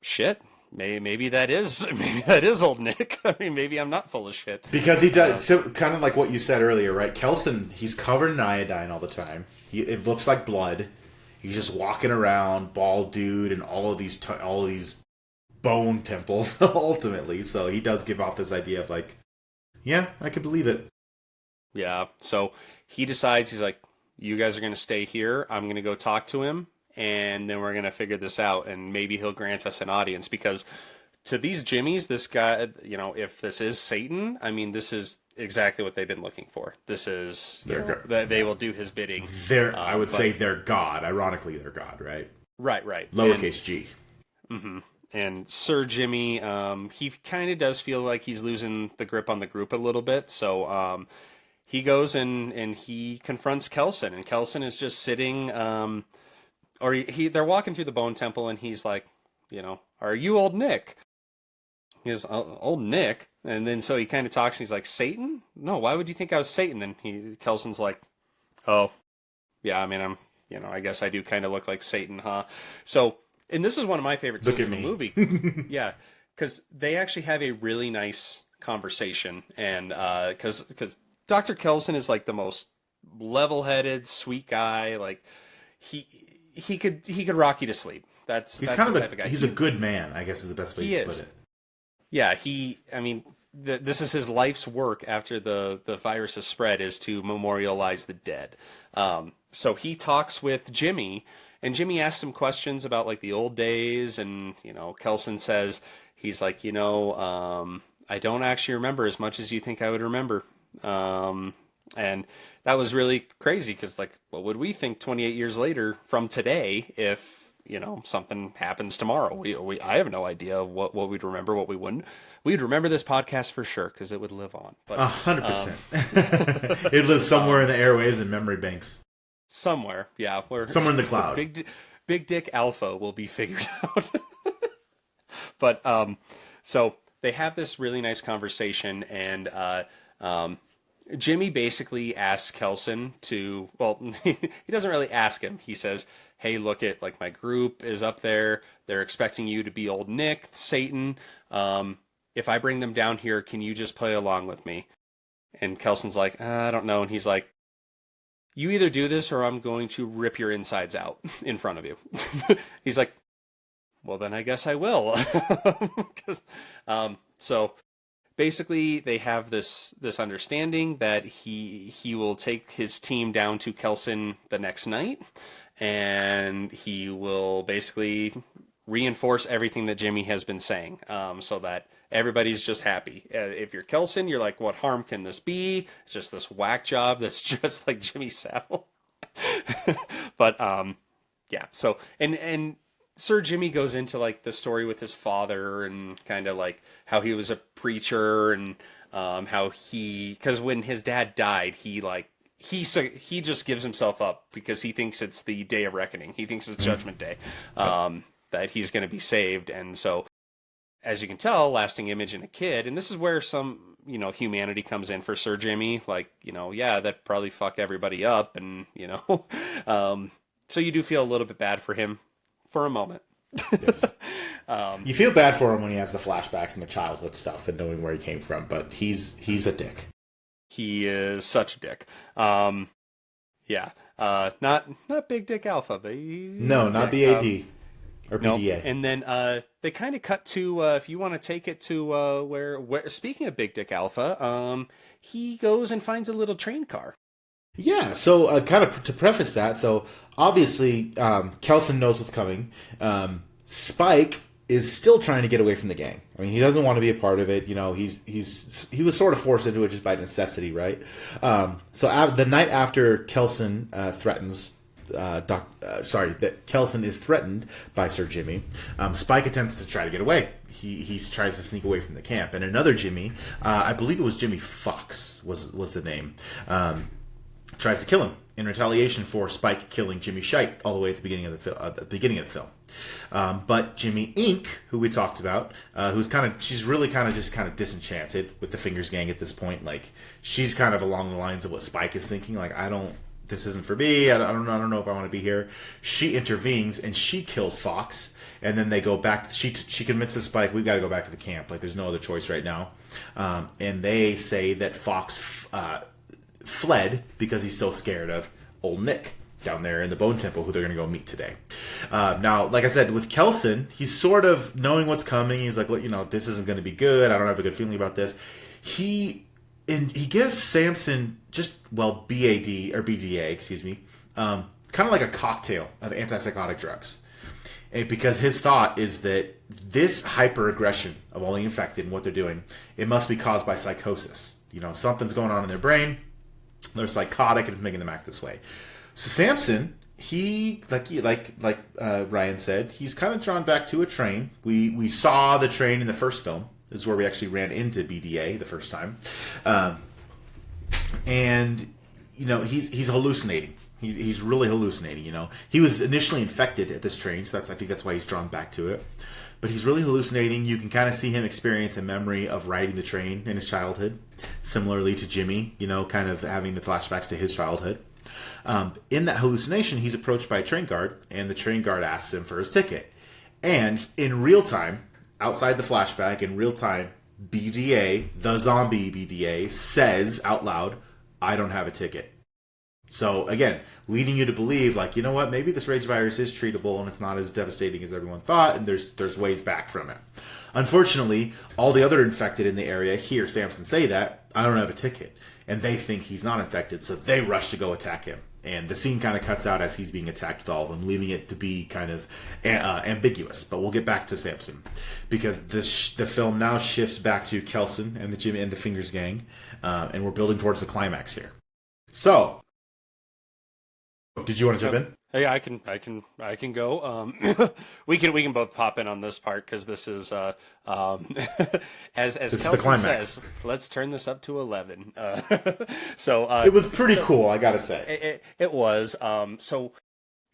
shit, maybe that is old Nick. I mean, maybe I'm not full of shit. Because he does, so kind of like what you said earlier, right? Kelson, he's covered in iodine all the time. It looks like blood. He's just walking around, bald dude, and all of these bone temples, ultimately. So he does give off this idea of like, yeah, I could believe it. Yeah, so he decides, he's like, you guys are going to stay here. I'm going to go talk to him, and then we're going to figure this out, and maybe he'll grant us an audience. Because to these Jimmys, this guy, if this is Satan, I mean, this is exactly what they've been looking for. This is, they will do his bidding. I would say they're God. Ironically, they're God, right? Right. Lowercase g. Mm-hmm. And Sir Jimmy, he kind of does feel like he's losing the grip on the group a little bit. So he goes and he confronts Kelson, and Kelson is just sitting, they're walking through the Bone Temple, and he's like, are you old Nick? He goes, old Nick? And then so he kind of talks, and he's like, Satan? No, why would you think I was Satan? And Kelson's like, oh, yeah, I mean, I guess I do kind of look like Satan, huh? So, and this is one of my favorite scenes in the movie. Yeah, because they actually have a really nice conversation, and because Dr. Kelson is like the most level-headed, sweet guy. Like he could rock you to sleep. That's kind of the type of guy. He's a good man, I guess is the best way to put it. Yeah, this is his life's work after the virus has spread, is to memorialize the dead. So he talks with Jimmy, and Jimmy asks him questions about like the old days, and Kelson says, he's like, I don't actually remember as much as you think I would remember. And that was really crazy, because like, what would we think 28 years later from today if something happens tomorrow? I have no idea what we'd remember, what we wouldn't. We'd remember this podcast for sure, because it would live on. But 100%. It lives somewhere in the airwaves and memory banks. Somewhere, yeah. Somewhere in the cloud. Big Dick Alpha will be figured out. But so they have this really nice conversation, and Jimmy basically asks Kelson to, well, he doesn't really ask him. He says, hey, look at, like, my group is up there. They're expecting you to be old Nick, Satan. If I bring them down here, can you just play along with me? And Kelson's like, I don't know. And he's like, you either do this or I'm going to rip your insides out in front of you. He's like, well, then I guess I will. So basically they have this understanding that he will take his team down to Kelson the next night, and he will basically reinforce everything that Jimmy has been saying, so that everybody's just happy. If you're Kelson, you're like, what harm can this be? It's just this whack job that's just like Jimmy Savile. But yeah, so and Sir Jimmy goes into like the story with his father, and kind of like how he was a preacher, and how because when his dad died, he just gives himself up because he thinks it's the day of reckoning. He thinks it's Judgment Day, that he's going to be saved. And so, as you can tell, lasting image in a kid, and this is where some, humanity comes in for Sir Jimmy. Like, yeah, that probably fucked everybody up, and, so you do feel a little bit bad for him for a moment. Yes. You feel bad for him when he has the flashbacks and the childhood stuff and knowing where he came from, but he's a dick. He is such a dick. Yeah. Not Big Dick Alpha, but no, not BAD. or No. BDA. And then they kind of cut to if you want to take it to where speaking of Big Dick Alpha, he goes and finds a little train car. Yeah, so kind of to preface that, so obviously Kelson knows what's coming. Spike is still trying to get away from the gang. I mean, he doesn't want to be a part of it. You know, he was sort of forced into it just by necessity, right? So the night after Kelson threatens, that Kelson is threatened by Sir Jimmy, Spike attempts to try to get away. He tries to sneak away from the camp, and another Jimmy, I believe it was Jimmy Fox was the name, tries to kill him in retaliation for Spike killing Jimmy Shite all the way at the beginning of the film. But Jimmy Inc., who we talked about, she's really kind of disenchanted with the Fingers gang at this point. Like, she's kind of along the lines of what Spike is thinking. Like, this isn't for me. I don't know if I want to be here. She intervenes and she kills Fox. And then they go back. She convinces Spike, we've got to go back to the camp. Like, there's no other choice right now. And they say that Fox fled because he's so scared of old Nick down there in the Bone Temple, who they're going to go meet today. Now, like I said, with Kelson, he's sort of knowing what's coming. He's like, well, this isn't going to be good. I don't have a good feeling about this. He gives Samson BDA, excuse me, kind of like a cocktail of antipsychotic drugs. Because his thought is that this hyper-aggression of all the infected and what they're doing, it must be caused by psychosis. Something's going on in their brain. They're psychotic and it's making them act this way. So Samson, he, like Ryan said, he's kind of drawn back to a train. We saw the train in the first film. This is where we actually ran into BDA the first time. And he's hallucinating. He's really hallucinating. He was initially infected at this train, so I think that's why he's drawn back to it. But he's really hallucinating. You can kind of see him experience a memory of riding the train in his childhood, similarly to Jimmy, kind of having the flashbacks to his childhood. In that hallucination, he's approached by a train guard, and the train guard asks him for his ticket. And in real time, outside the flashback, in real time, BDA, the zombie BDA, says out loud, "I don't have a ticket." So again, leading you to believe, like, maybe this rage virus is treatable and it's not as devastating as everyone thought, and there's ways back from it. Unfortunately, all the other infected in the area hear Samson say that, "I don't have a ticket," and they think he's not infected, so they rush to go attack him. And the scene kind of cuts out as he's being attacked with all of them, leaving it to be kind of ambiguous. But we'll get back to Samson, because the film now shifts back to Kelson and the Jimmy and the Fingers gang, and we're building towards the climax here. So, did you want to jump in? Hey, I can go. We can both pop in on this part because this is as Kelson says, let's turn this up to 11. So it was pretty cool, I gotta say. It was. So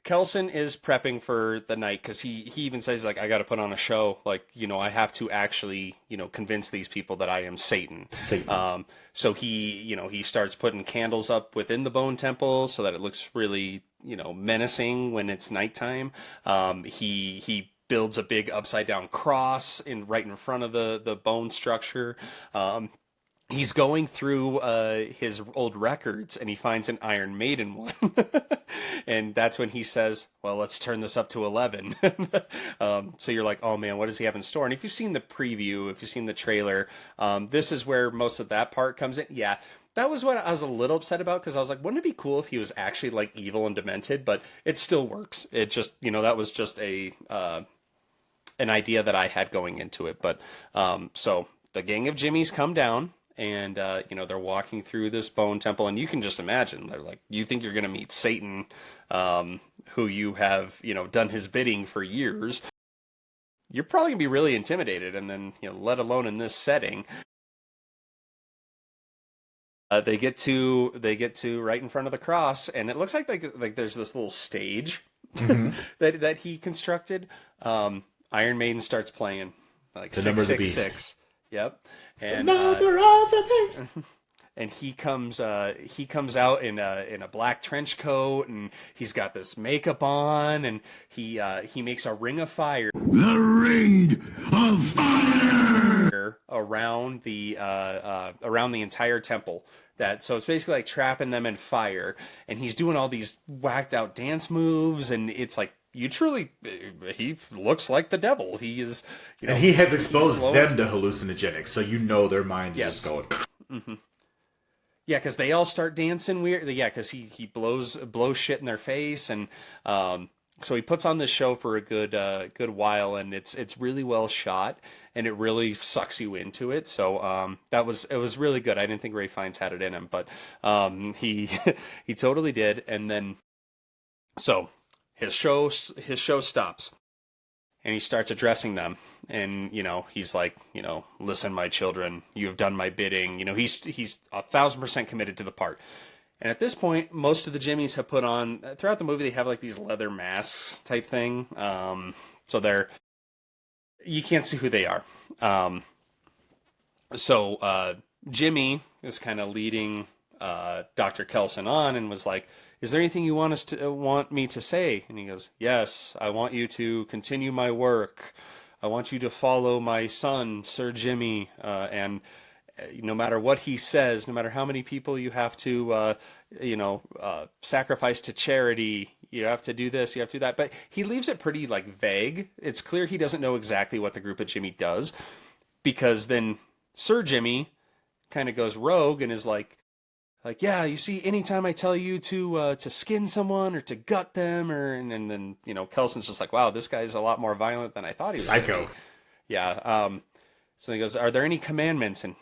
Kelson is prepping for the night because he even says, like, I got to put on a show. Like, I have to actually, convince these people that I am Satan. So he starts putting candles up within the Bone Temple so that it looks really, menacing when it's nighttime. He builds a big upside down cross right in front of the bone structure. He's going through his old records and he finds an Iron Maiden one. And that's when he says, well, let's turn this up to 11. So you're like, oh man, what does he have in store? And if you've seen the preview, if you've seen the trailer, this is where most of that part comes in. Yeah, that was what I was a little upset about, because I was like, wouldn't it be cool if he was actually like evil and demented? But it still works. It just, that was just an idea that I had going into it. But so the gang of Jimmys come down. And, they're walking through this bone temple, and you can just imagine, they're like, you think you're going to meet Satan, who you have, done his bidding for years. You're probably going to be really intimidated, and then, let alone in this setting. They get to right in front of the cross, and it looks like there's this little stage that he constructed. Iron Maiden starts playing, like the number of the beast. 666. Yep. And, the number of the beast. And he comes out in a black trench coat, and he's got this makeup on, and he makes a ring of fire. The ring of fire around the entire temple. So it's basically like trapping them in fire, and he's doing all these whacked out dance moves, and it's like you truly, he looks like the devil. He is, and he has exposed them to hallucinogenics, so their mind is just going. Mm-hmm. Yeah, because they all start dancing weird. Yeah, because he blows shit in their face, and so he puts on this show for a good while, and it's really well shot, and it really sucks you into it. So it was really good. I didn't think Ralph Fiennes had it in him, but he he totally did. And then so his show stops, and he starts addressing them. And, he's like, listen, my children, you have done my bidding. He's 1,000% committed to the part. And at this point, most of the Jimmies have put on, throughout the movie, they have like these leather masks type thing. So you can't see who they are. So Jimmy is kind of leading Dr. Kelson on and was like, is there anything you want me to say? And he goes, yes, I want you to continue my work. I want you to follow my son, Sir Jimmy, and no matter what he says, no matter how many people you have to, sacrifice to charity, you have to do this, you have to do that. But he leaves it pretty vague. It's clear he doesn't know exactly what the group of Jimmy does, because then Sir Jimmy kind of goes rogue and is like, yeah, you see, anytime I tell you to skin someone or to gut them, and then Kelson's just like, wow, this guy's a lot more violent than I thought he was. Psycho. Yeah. So he goes, are there any commandments? And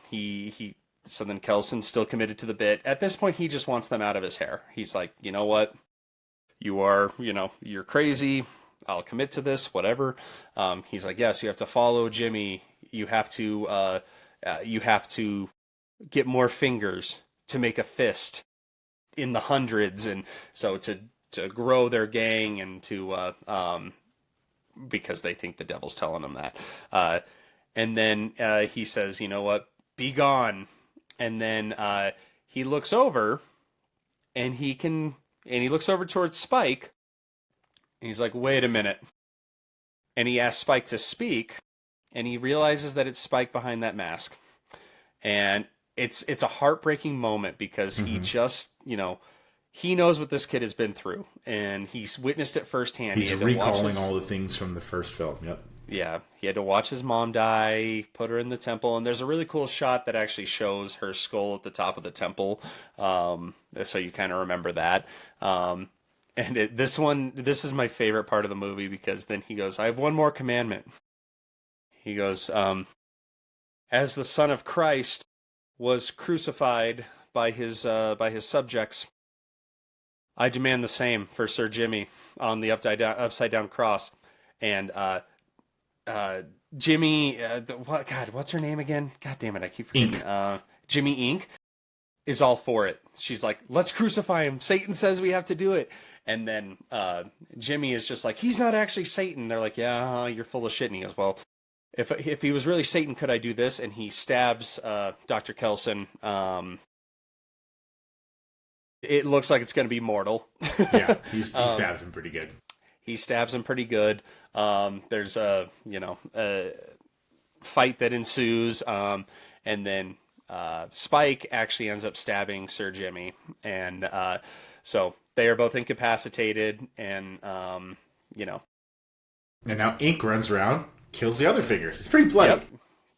so then Kelson's still committed to the bit. At this point, he just wants them out of his hair. He's like, you know what? You're crazy. I'll commit to this, whatever. He's like, yes, you have to follow Jimmy. You have to get more fingers to make a fist in the hundreds, and so to grow their gang, and to because they think the devil's telling them that. And then he says, you know what, be gone. And then he looks over, and he looks over towards Spike, and he's like, wait a minute. And he asks Spike to speak, and he realizes that it's Spike behind that mask. And it's a heartbreaking moment, because he just, he knows what this kid has been through, and he's witnessed it firsthand. He's recalling all the things from the first film. Yep. Yeah, he had to watch his mom die, put her in the temple, and there's a really cool shot that actually shows her skull at the top of the temple, so you kind of remember that. And this is my favorite part of the movie, because then he goes, I have one more commandment. He goes, as the Son of Christ was crucified by his subjects, I demand the same for Sir Jimmy on the upside down cross. And Jimmy, what's her name again? God damn it, I keep forgetting. Jimmy Ink is all for it. She's like, let's crucify him. Satan says we have to do it. And then Jimmy is just like, he's not actually Satan. They're like, yeah, you're full of shit. And he goes, well, if he was really Satan, could I do this? And he stabs Dr. Kelson. It looks like it's going to be mortal. Yeah, he stabs him pretty good. He stabs him pretty good. There's a fight that ensues, and then Spike actually ends up stabbing Sir Jimmy, and so they are both incapacitated, and And now Ink runs around, kills the other figures. It's pretty bloody.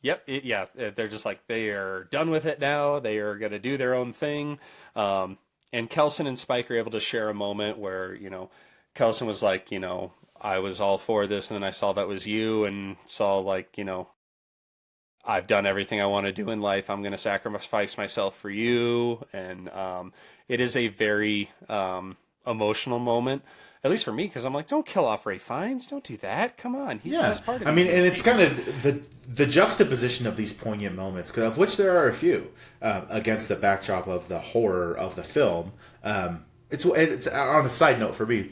Yep. They're just like, they are done with it now. They are going to do their own thing. And Kelson and Spike are able to share a moment where, Kelson was like, I was all for this, and then I saw that was you, and saw like, I've done everything I want to do in life. I'm going to sacrifice myself for you. And it is a very emotional moment, at least for me, because I'm like, don't kill off Ralph Fiennes. Don't do that. Come on. He's the best part of it. I mean, and it's kind of the juxtaposition of these poignant moments, of which there are a few, against the backdrop of the horror of the film. It's on a side note for me.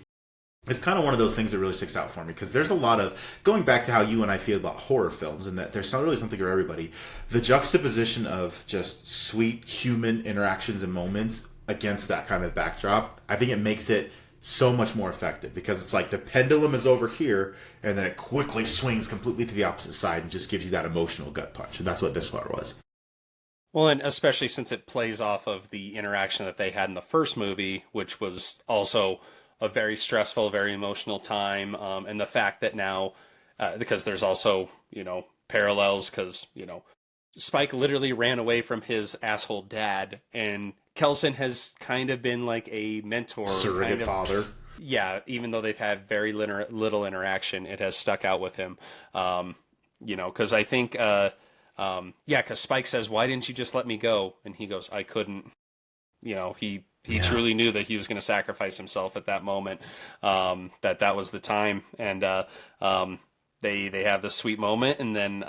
It's kind of one of those things that really sticks out for me, because there's a lot of, going back to how you and I feel about horror films, and that there's really something for everybody, the juxtaposition of just sweet human interactions and moments against that kind of backdrop, I think it makes it so much more effective, because it's like the pendulum is over here, and then it quickly swings completely to the opposite side and just gives you that emotional gut punch, and that's what this part was. Well, and especially since it plays off of the interaction that they had in the first movie, which was also a very stressful, very emotional time, and the fact that now, because there's also, parallels, because, Spike literally ran away from his asshole dad, and Kelson has kind of been like a mentor. Surrogate father. Yeah, even though they've had very little interaction, it has stuck out with him. Because I think, because Spike says, "Why didn't you just let me go?" And he goes, "I couldn't." He truly knew that he was going to sacrifice himself at that moment. That was the time, and they have this sweet moment, and then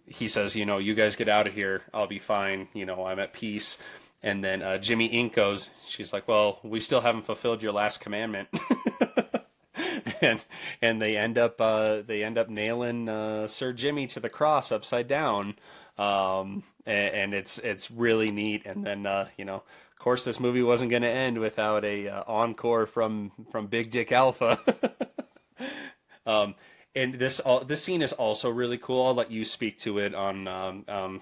he says, "You guys get out of here. I'll be fine. I'm at peace." And then Jimmy Inc. goes, she's like, "Well, we still haven't fulfilled your last commandment." and they end up nailing Sir Jimmy to the cross upside down. And it's really neat. And then of course this movie wasn't going to end without a encore from Big Dick Alpha. And this scene is also really cool. I'll let you speak to it on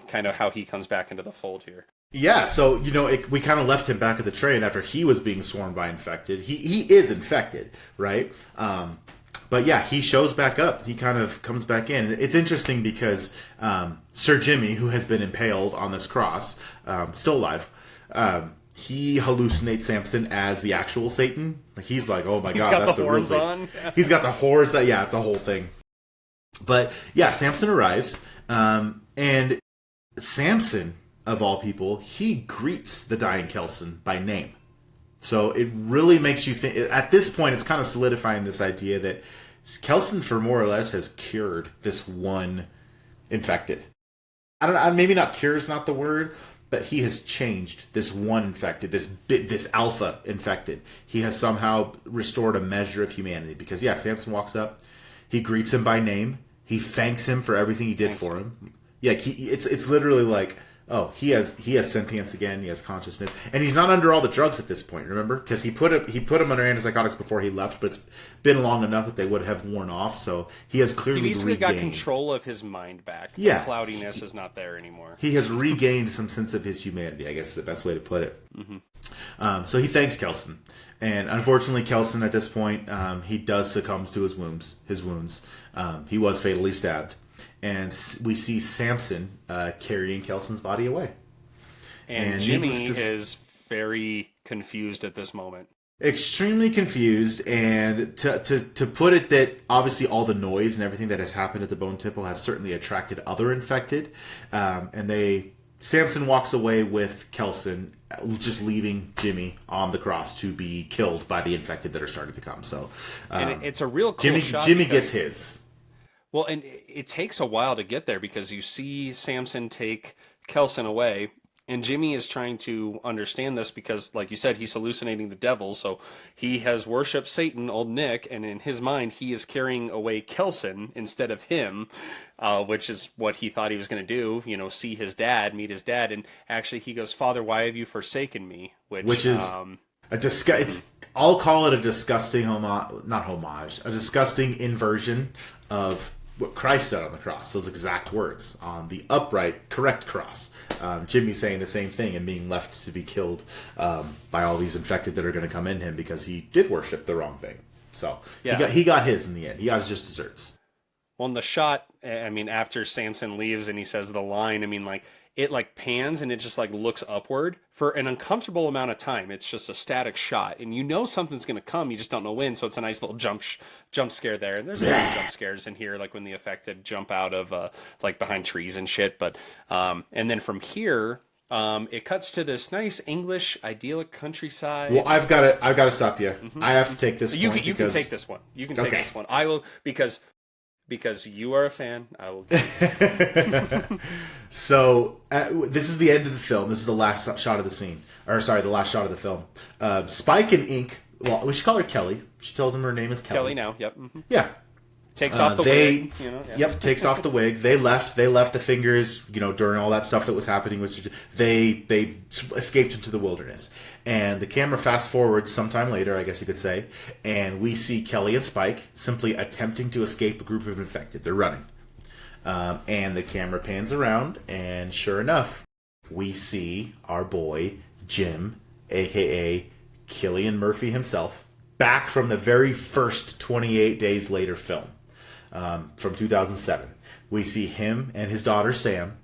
kind of how he comes back into the fold here. Yeah, so, we kind of left him back at the train after he was being swarmed by infected. He is infected, right? But yeah, he shows back up. He kind of comes back in. It's interesting because Sir Jimmy, who has been impaled on this cross, still alive, he hallucinates Samson as the actual Satan. He's like, "Oh my God, that's the real Satan." He's got the horns. Yeah, it's a whole thing. But yeah, Samson arrives, and Samson, of all people, he greets the dying Kelson by name. So it really makes you think, at this point, it's kind of solidifying this idea that Kelson, for more or less, has cured this one infected. Maybe not cure is not the word, but he has changed this one infected, this alpha infected. He has somehow restored a measure of humanity. Because yeah, Samson walks up, he greets him by name, he thanks him for everything he did for him. Yeah, it's literally like, oh, he has sentience again. He has consciousness, and he's not under all the drugs at this point. Remember, because he put him under antipsychotics before he left, but it's been long enough that they would have worn off. So he has clearly he basically regained. got control of his mind back. Yeah, the cloudiness is not there anymore. He has regained some sense of his humanity. I guess is the best way to put it. So he thanks Kelson, and unfortunately, Kelson at this point he does succumb to his wounds. He was fatally stabbed. And we see Samson carrying Kelson's body away. And Jimmy is very confused at this moment. Extremely confused. And to put it that obviously all the noise and everything that has happened at the Bone Temple has certainly attracted other infected. And Samson walks away with Kelson, just leaving Jimmy on the cross to be killed by the infected that are starting to come. So, and it's a real cool shot. Jimmy gets his. Well, and it takes a while to get there because you see Samson take Kelson away, and Jimmy is trying to understand this because, like you said, he's hallucinating the devil, so he has worshipped Satan, old Nick, and in his mind, he is carrying away Kelson instead of him, which is what he thought he was going to do, see his dad, meet his dad, and actually he goes, "Father, why have you forsaken me?" Which is I'll call it a disgusting a disgusting inversion of what Christ said on the cross, those exact words on the upright, correct cross. Jimmy saying the same thing and being left to be killed by all these infected that are going to come in him because he did worship the wrong thing. So yeah. he got his in the end. He got his just desserts. Well, in the shot, after Samson leaves and he says the line, it pans and it just looks upward for an uncomfortable amount of time. It's just a static shot, and something's going to come. You just don't know when. So it's a nice little jump scare there. And there's a few jump scares in here, when the affected jump out of behind trees and shit. But and then from here, it cuts to this nice English idyllic countryside. Well, I've got to stop you. Mm-hmm. I have to take this. You can take this one. You can take this one. I will because you are a fan, I will give you. So, this is the end of the film. This is the last shot of the scene. The last shot of the film. Spike and Ink, well, we should call her Kelly. She tells him her name is Kelly. Kelly now, yep. Mm-hmm. Yeah. Takes off the wig. Yep, takes off the wig. They left the fingers, during all that stuff that was happening. They escaped into the wilderness. And the camera fast forwards sometime later, I guess you could say, and we see Kelly and Spike simply attempting to escape a group of infected. They're running. And the camera pans around, and sure enough, we see our boy, Jim, a.k.a. Cillian Murphy himself, back from the very first 28 Days Later film from 2007. We see him and his daughter Sam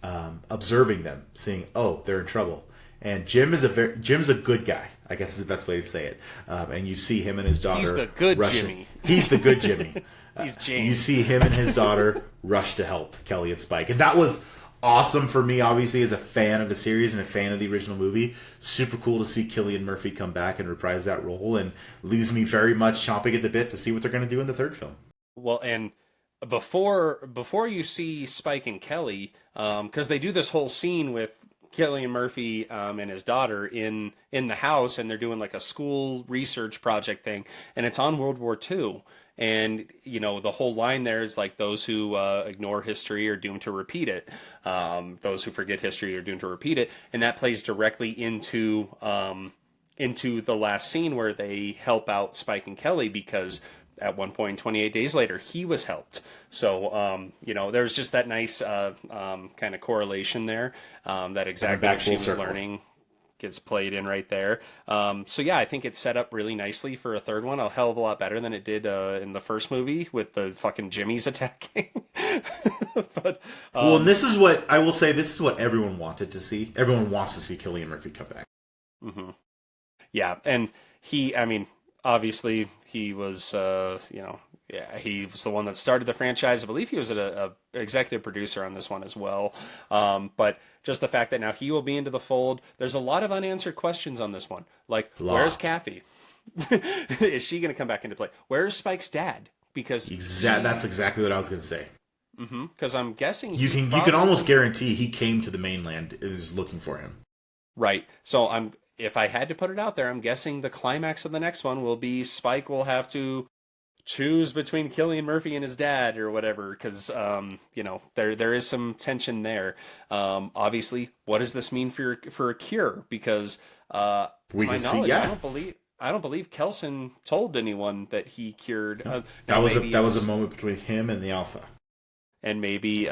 observing them, seeing, oh, they're in trouble. And Jim's a good guy, I guess is the best way to say it. And you see him and his daughter. He's the good rushing. Jimmy. He's the good Jimmy. He's James. You see him and his daughter rush to help Kelly and Spike, and that was awesome for me. Obviously, as a fan of the series and a fan of the original movie, super cool to see Cillian Murphy come back and reprise that role, and leaves me very much chomping at the bit to see what they're going to do in the third film. Well, and before you see Spike and Kelly, because they do this whole scene with Cillian Murphy and his daughter in the house, and they're doing like a school research project thing, and it's on World War II. And, you know, the whole line there is like, those who ignore history are doomed to repeat it. Those who forget history are doomed to repeat it. And that plays directly into the last scene where they help out Spike and Kelly, because at one point, 28 Days Later, he was helped. So, you know, there's just that nice kind of correlation there, that exactly what she was learning gets played in right there. So yeah, I think it's set up really nicely for a third one, a hell of a lot better than it did in the first movie with the fucking Jimmys attacking. But well, and this is what I will say, this is what everyone wanted to see. Everyone wants to see Cillian Murphy come back. Mm-hmm. Yeah, and I mean, obviously he was, you know, yeah, he was the one that started the franchise. I believe he was a executive producer on this one as well. But just the fact that now he will be into the fold. There's a lot of unanswered questions on this one. Like, where's Kathy? Is she going to come back into play? Where's Spike's dad? Because that's exactly what I was going to say. Because I'm guessing you can almost guarantee he came to the mainland and is looking for him. Right. So if I had to put it out there, I'm guessing the climax of the next one will be Spike will have to choose between Cillian Murphy and his dad or whatever, because you know, there is some tension there. Obviously, what does this mean for a cure? Because to my knowledge, I don't believe Kelson told anyone that he cured. That was a moment between him and the Alpha. And maybe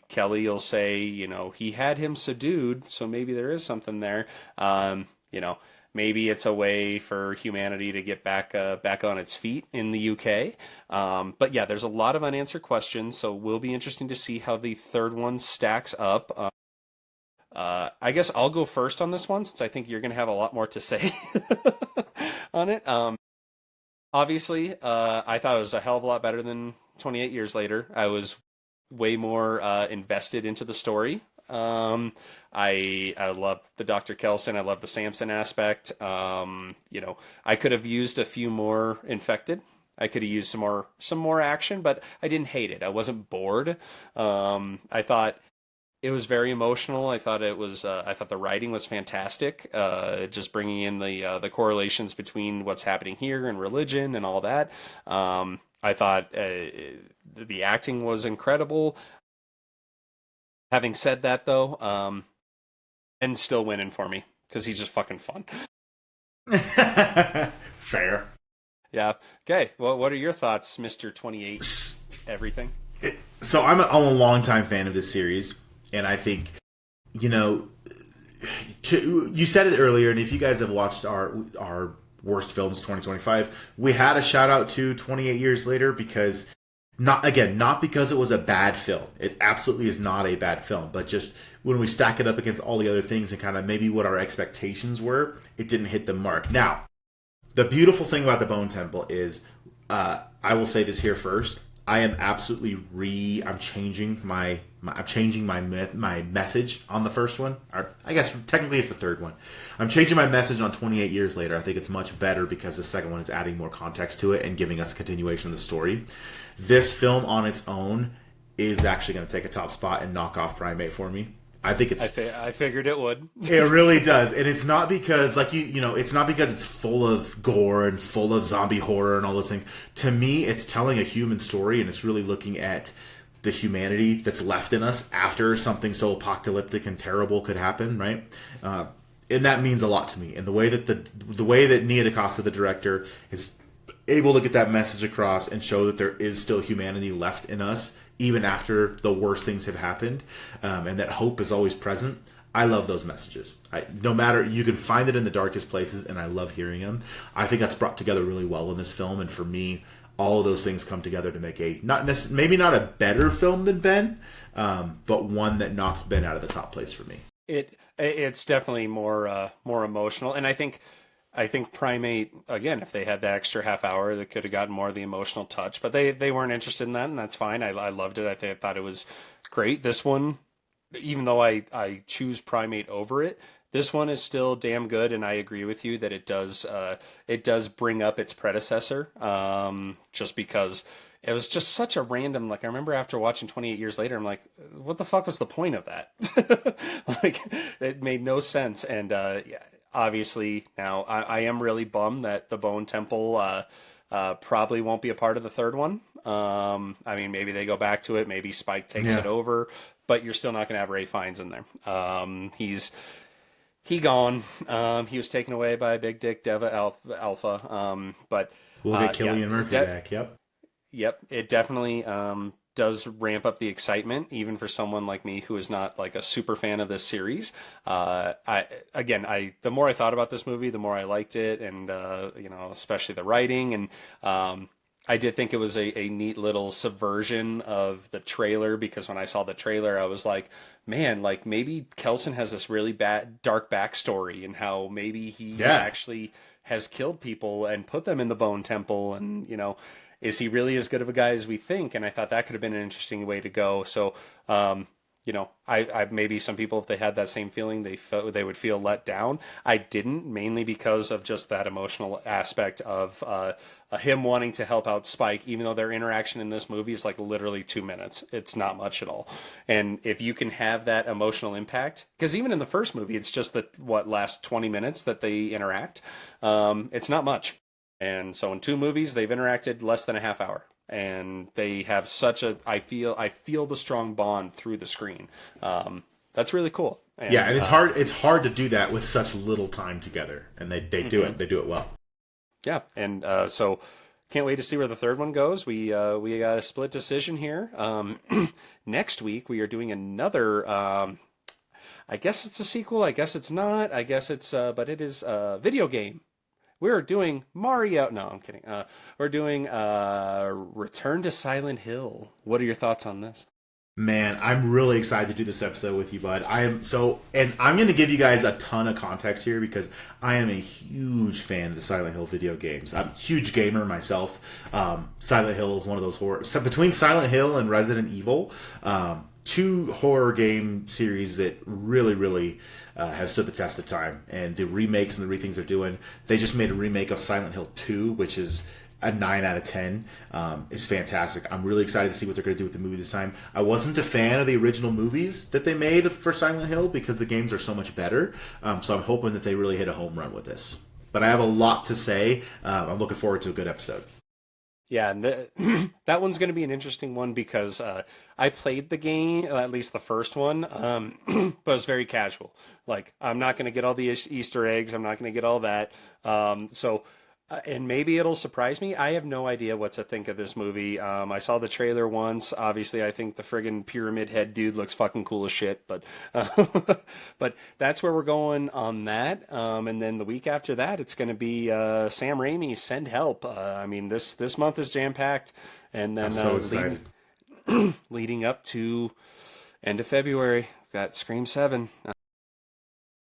Kelly will say, you know, he had him subdued, so maybe there is something there. You know, maybe it's a way for humanity to get back on its feet in the UK. But yeah, there's a lot of unanswered questions, so it will be interesting to see how the third one stacks up. I guess I'll go first on this one, since I think you're going to have a lot more to say on it. Obviously, I thought it was a hell of a lot better than 28 Years Later. I was way more invested into the story. I love the Dr. Kelson. I love the Samson aspect. You know, I could have used a few more infected. I could have used some more action, but I didn't hate it. I wasn't bored. I thought it was very emotional. I thought the writing was fantastic. Just bringing in the correlations between what's happening here and religion and all that. I thought the acting was incredible. Having said that, though, and still winning for me because he's just fucking fun. Fair. Yeah. Okay. Well, what are your thoughts, Mr. 28 Everything? So I'm a longtime fan of this series, and I think, you know, you said it earlier, and if you guys have watched our worst films 2025, we had a shout out to 28 Years Later because not because it was a bad film. It absolutely is not a bad film, but just when we stack it up against all the other things and kind of maybe what our expectations were, it didn't hit the mark. Now, the beautiful thing about the Bone Temple is, I will say this here first. I am absolutely I'm changing my message on the first one. Or I guess technically it's the third one. I'm changing my message on 28 Years Later. I think it's much better because the second one is adding more context to it and giving us a continuation of the story. This film on its own is actually going to take a top spot and knock off Primate for me. I think it's. I figured it would. It really does, and it's not because, like it's not because it's full of gore and full of zombie horror and all those things. To me, it's telling a human story, and it's really looking at the humanity that's left in us after something so apocalyptic and terrible could happen, right? And that means a lot to me. And the way that Nia DaCosta, the director, is able to get that message across and show that there is still humanity left in us, even after the worst things have happened, and that hope is always present. I love those messages. No matter, you can find it in the darkest places, and I love hearing them. I think that's brought together really well in this film, and for me, all of those things come together to make maybe not a better film than Ben, but one that knocks Ben out of the top place for me. It's definitely more emotional, and I think Primate, again, if they had the extra half hour, they could have gotten more of the emotional touch, but they weren't interested in that, and that's fine. I loved it. I thought it was great. This one, even though I choose Primate over it, this one is still damn good, and I agree with you that it does bring up its predecessor, just because it was just such a random, like, I remember after watching 28 Years Later, I'm like, what the fuck was the point of that? Like, it made no sense, and yeah, obviously now I am really bummed that the Bone Temple probably won't be a part of the third one. I mean, maybe they go back to it, maybe Spike takes it over, but you're still not going to have Ray Fiennes in there. He gone. He was taken away by Big Dick Deva Alpha. But we'll get Cillian Murphy back. Yep. It definitely does ramp up the excitement, even for someone like me who is not like a super fan of this series. The more I thought about this movie, the more I liked it, and especially the writing, and I did think it was a neat little subversion of the trailer, because when I saw the trailer, I was like, man, like maybe Kelson has this really dark backstory, and how maybe he actually has killed people and put them in the Bone Temple, and is he really as good of a guy as we think? And I thought that could have been an interesting way to go. So, I maybe some people, if they had that same feeling, they would feel let down. I didn't, mainly because of just that emotional aspect of him wanting to help out Spike, even though their interaction in this movie is like literally 2 minutes. It's not much at all. And if you can have that emotional impact, because even in the first movie, it's just the last 20 minutes that they interact. It's not much. And so in 2 movies, they've interacted less than a half hour. And they have such I feel the strong bond through the screen. That's really cool. And, and it's hard to do that with such little time together, and they do it. They do it well. Yeah, and so can't wait to see where the third one goes. We got a split decision here. Next week we are doing another. I guess it's a sequel. I guess it's not. I guess it's but it is a video game. We're doing Mario. No, I'm kidding. We're doing Return to Silent Hill. What are your thoughts on this? Man, I'm really excited to do this episode with you, bud. And I'm going to give you guys a ton of context here, because I am a huge fan of the Silent Hill video games. I'm a huge gamer myself. Silent Hill is one of those horror. So between Silent Hill and Resident Evil, 2 horror game series that really, really have stood the test of time. And the remakes and the rethings they're doing. They just made a remake of Silent Hill 2, which is a 9 out of 10. It's fantastic. I'm really excited to see what they're going to do with the movie this time. I wasn't a fan of the original movies that they made for Silent Hill, because the games are so much better. So I'm hoping that they really hit a home run with this. But I have a lot to say. I'm looking forward to a good episode. Yeah, and that one's going to be an interesting one, because I played the game, at least the first one, but it was very casual. Like, I'm not going to get all the Easter eggs. I'm not going to get all that. And maybe it'll surprise me. I have no idea what to think of this movie. I saw the trailer once. Obviously, I think the friggin' pyramid head dude looks fucking cool as shit. But but that's where we're going on that. And then the week after that, it's going to be Sam Raimi's Send Help. I mean, this month is jam-packed. And then I'm so excited. Leading up to end of February, we've got Scream 7.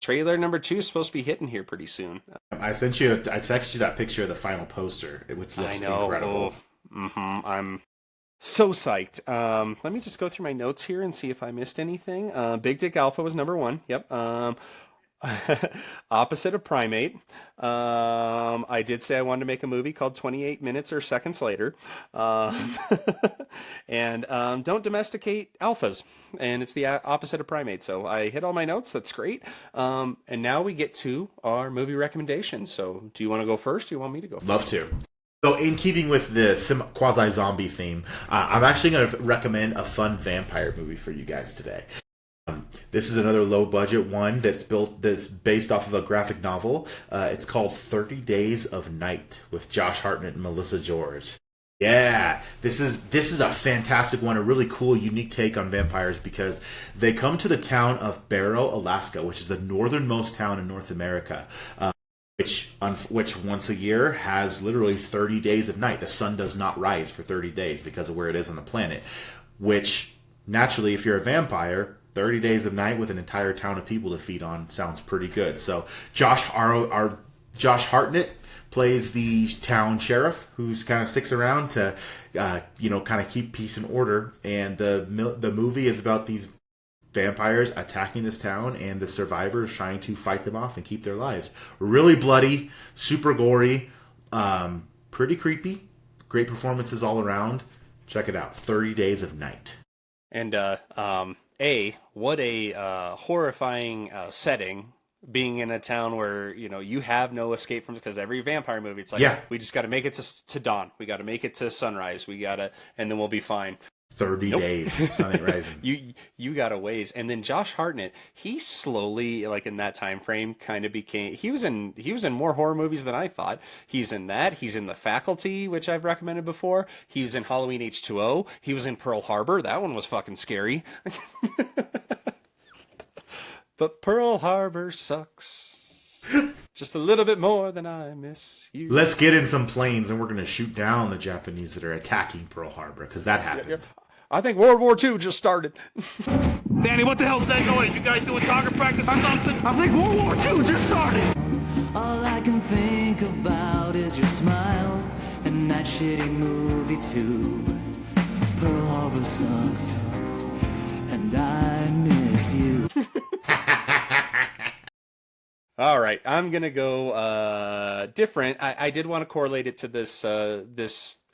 Trailer number 2 is supposed to be hitting here pretty soon. I texted you that picture of the final poster, which looks incredible. I'm so psyched. Let me just go through my notes here and see if I missed anything. Big Dick Alpha was number 1. Yep. Opposite of Primate. I did say I wanted to make a movie called 28 Minutes or Seconds Later. And don't domesticate alphas. And it's the opposite of Primate. So I hit all my notes. That's great. And now we get to our movie recommendations. So do you want to go first? Or do you want me to go first? Love to. So in keeping with the quasi-zombie theme, I'm actually going to recommend a fun vampire movie for you guys today. This is another low-budget one that's based off of a graphic novel. It's called 30 Days of Night with Josh Hartnett and Melissa George. Yeah, this is a fantastic one, a really cool, unique take on vampires because they come to the town of Barrow, Alaska, which is the northernmost town in North America, which once a year has literally 30 days of night. The sun does not rise for 30 days because of where it is on the planet, which naturally, if you're a vampire, 30 days of night with an entire town of people to feed on sounds pretty good. So Josh Hartnett plays the town sheriff, who's kind of sticks around to, kind of keep peace and order. And the movie is about these vampires attacking this town and the survivors trying to fight them off and keep their lives. Really bloody, super gory, pretty creepy. Great performances all around. Check it out. 30 Days of Night. And what a horrifying setting. Being in a town where, you have no escape from, because every vampire movie, it's like, we just got to make it to dawn. We got to make it to sunrise. And then we'll be fine. 30 days, sun ain't rising. You got a ways. And then Josh Hartnett, he slowly, like in that time frame, kind of became, he was in more horror movies than I thought. He's in that. He's in The Faculty, which I've recommended before. He was in Halloween H2O. He was in Pearl Harbor. That one was fucking scary. But Pearl Harbor sucks. Just a little bit more than I miss you. Let's get in some planes and we're going to shoot down the Japanese that are attacking Pearl Harbor, because that happened. Yeah. I think World War II just started. Danny, what the hell's that noise? You guys doing target practice or something? I think World War II just started. All I can think about is your smile and that shitty movie too. Pearl Harbor sucked, and I miss you. All right, I'm gonna go different. I did want to correlate it to this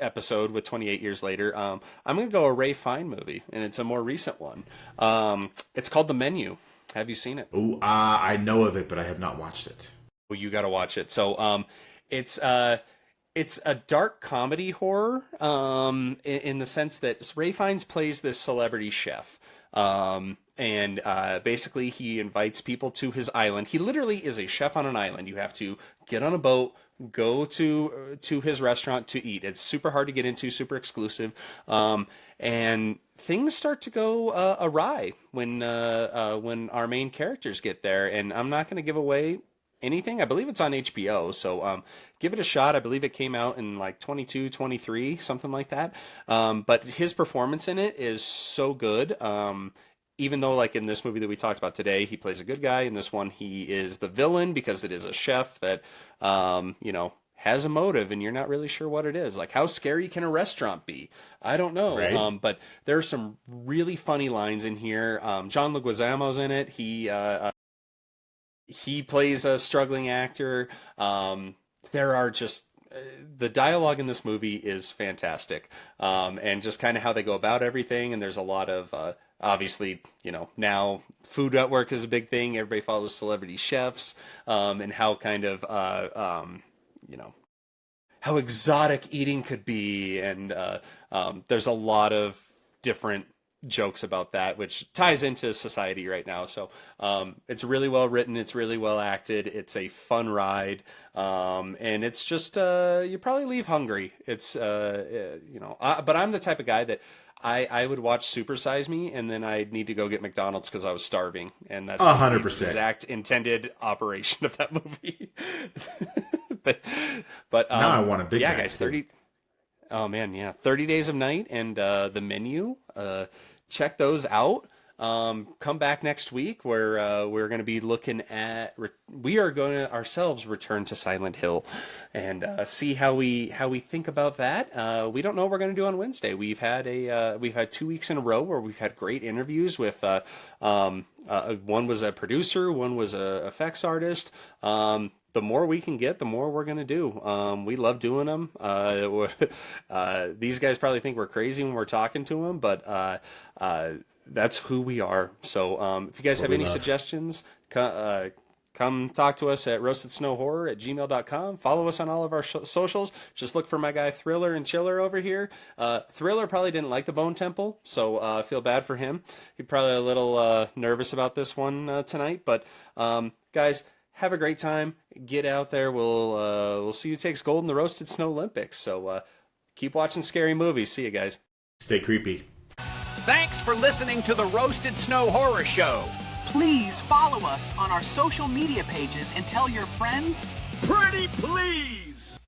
episode with 28 years later. I'm gonna go a Ray Fine movie, and it's a more recent one. It's called The Menu. Have you seen it? Oh, I know of it, but I have not watched it. Well, you got to watch it. So, it's a dark comedy horror, in the sense that Ray Fiennes plays this celebrity chef. And basically he invites people to his island. He literally is a chef on an island. You have to get on a boat, go to his restaurant to eat. It's super hard to get into, super exclusive. And things start to go awry when our main characters get there. And I'm not going to give away anything. I believe it's on HBO, so give it a shot. I believe it came out in like 22, 23, something like that. But his performance in it is so good. Even though, like in this movie that we talked about today, he plays a good guy. In this one, he is the villain because it is a chef that, has a motive, and you're not really sure what it is. Like, how scary can a restaurant be? I don't know. Right. But there are some really funny lines in here. John Leguizamo's in it. He plays a struggling actor. There are just the dialogue in this movie is fantastic, and just kind of how they go about everything. And there's a lot of obviously, now Food Network is a big thing. Everybody follows celebrity chefs, and how kind of how exotic eating could be, and there's a lot of different jokes about that, which ties into society right now. So it's really well written, it's really well acted, it's a fun ride, and it's just you probably leave hungry. It's but I'm the type of guy that I would watch Super Size Me, and then I'd need to go get McDonald's because I was starving, and that's 100% the exact intended operation of that movie. but now I want a Big yeah, Mac guys, 30. Oh man, yeah, 30 Days of Night and The Menu. Check those out. Come back next week where we're going to be looking at. We are going to ourselves return to Silent Hill and see how we think about that. We don't know what we're going to do on Wednesday. We've had 2 weeks in a row where we've had great interviews with. One was a producer, one was a effects artist. The more we can get, the more we're going to do. We love doing them. These guys probably think we're crazy when we're talking to them, but that's who we are. So if you guys have any suggestions, come talk to us at roastedsnowhorror@gmail.com. Follow us on all of our socials. Just look for my guy Thriller and Chiller over here. Thriller probably didn't like the Bone Temple, so I feel bad for him. He's probably a little nervous about this one tonight. But guys, have a great time. Get out there. We'll see who takes gold in the Roasted Snow Olympics. So keep watching scary movies. See you guys. Stay creepy. Thanks for listening to the Roasted Snow Horror Show. Please follow us on our social media pages and tell your friends. Pretty please!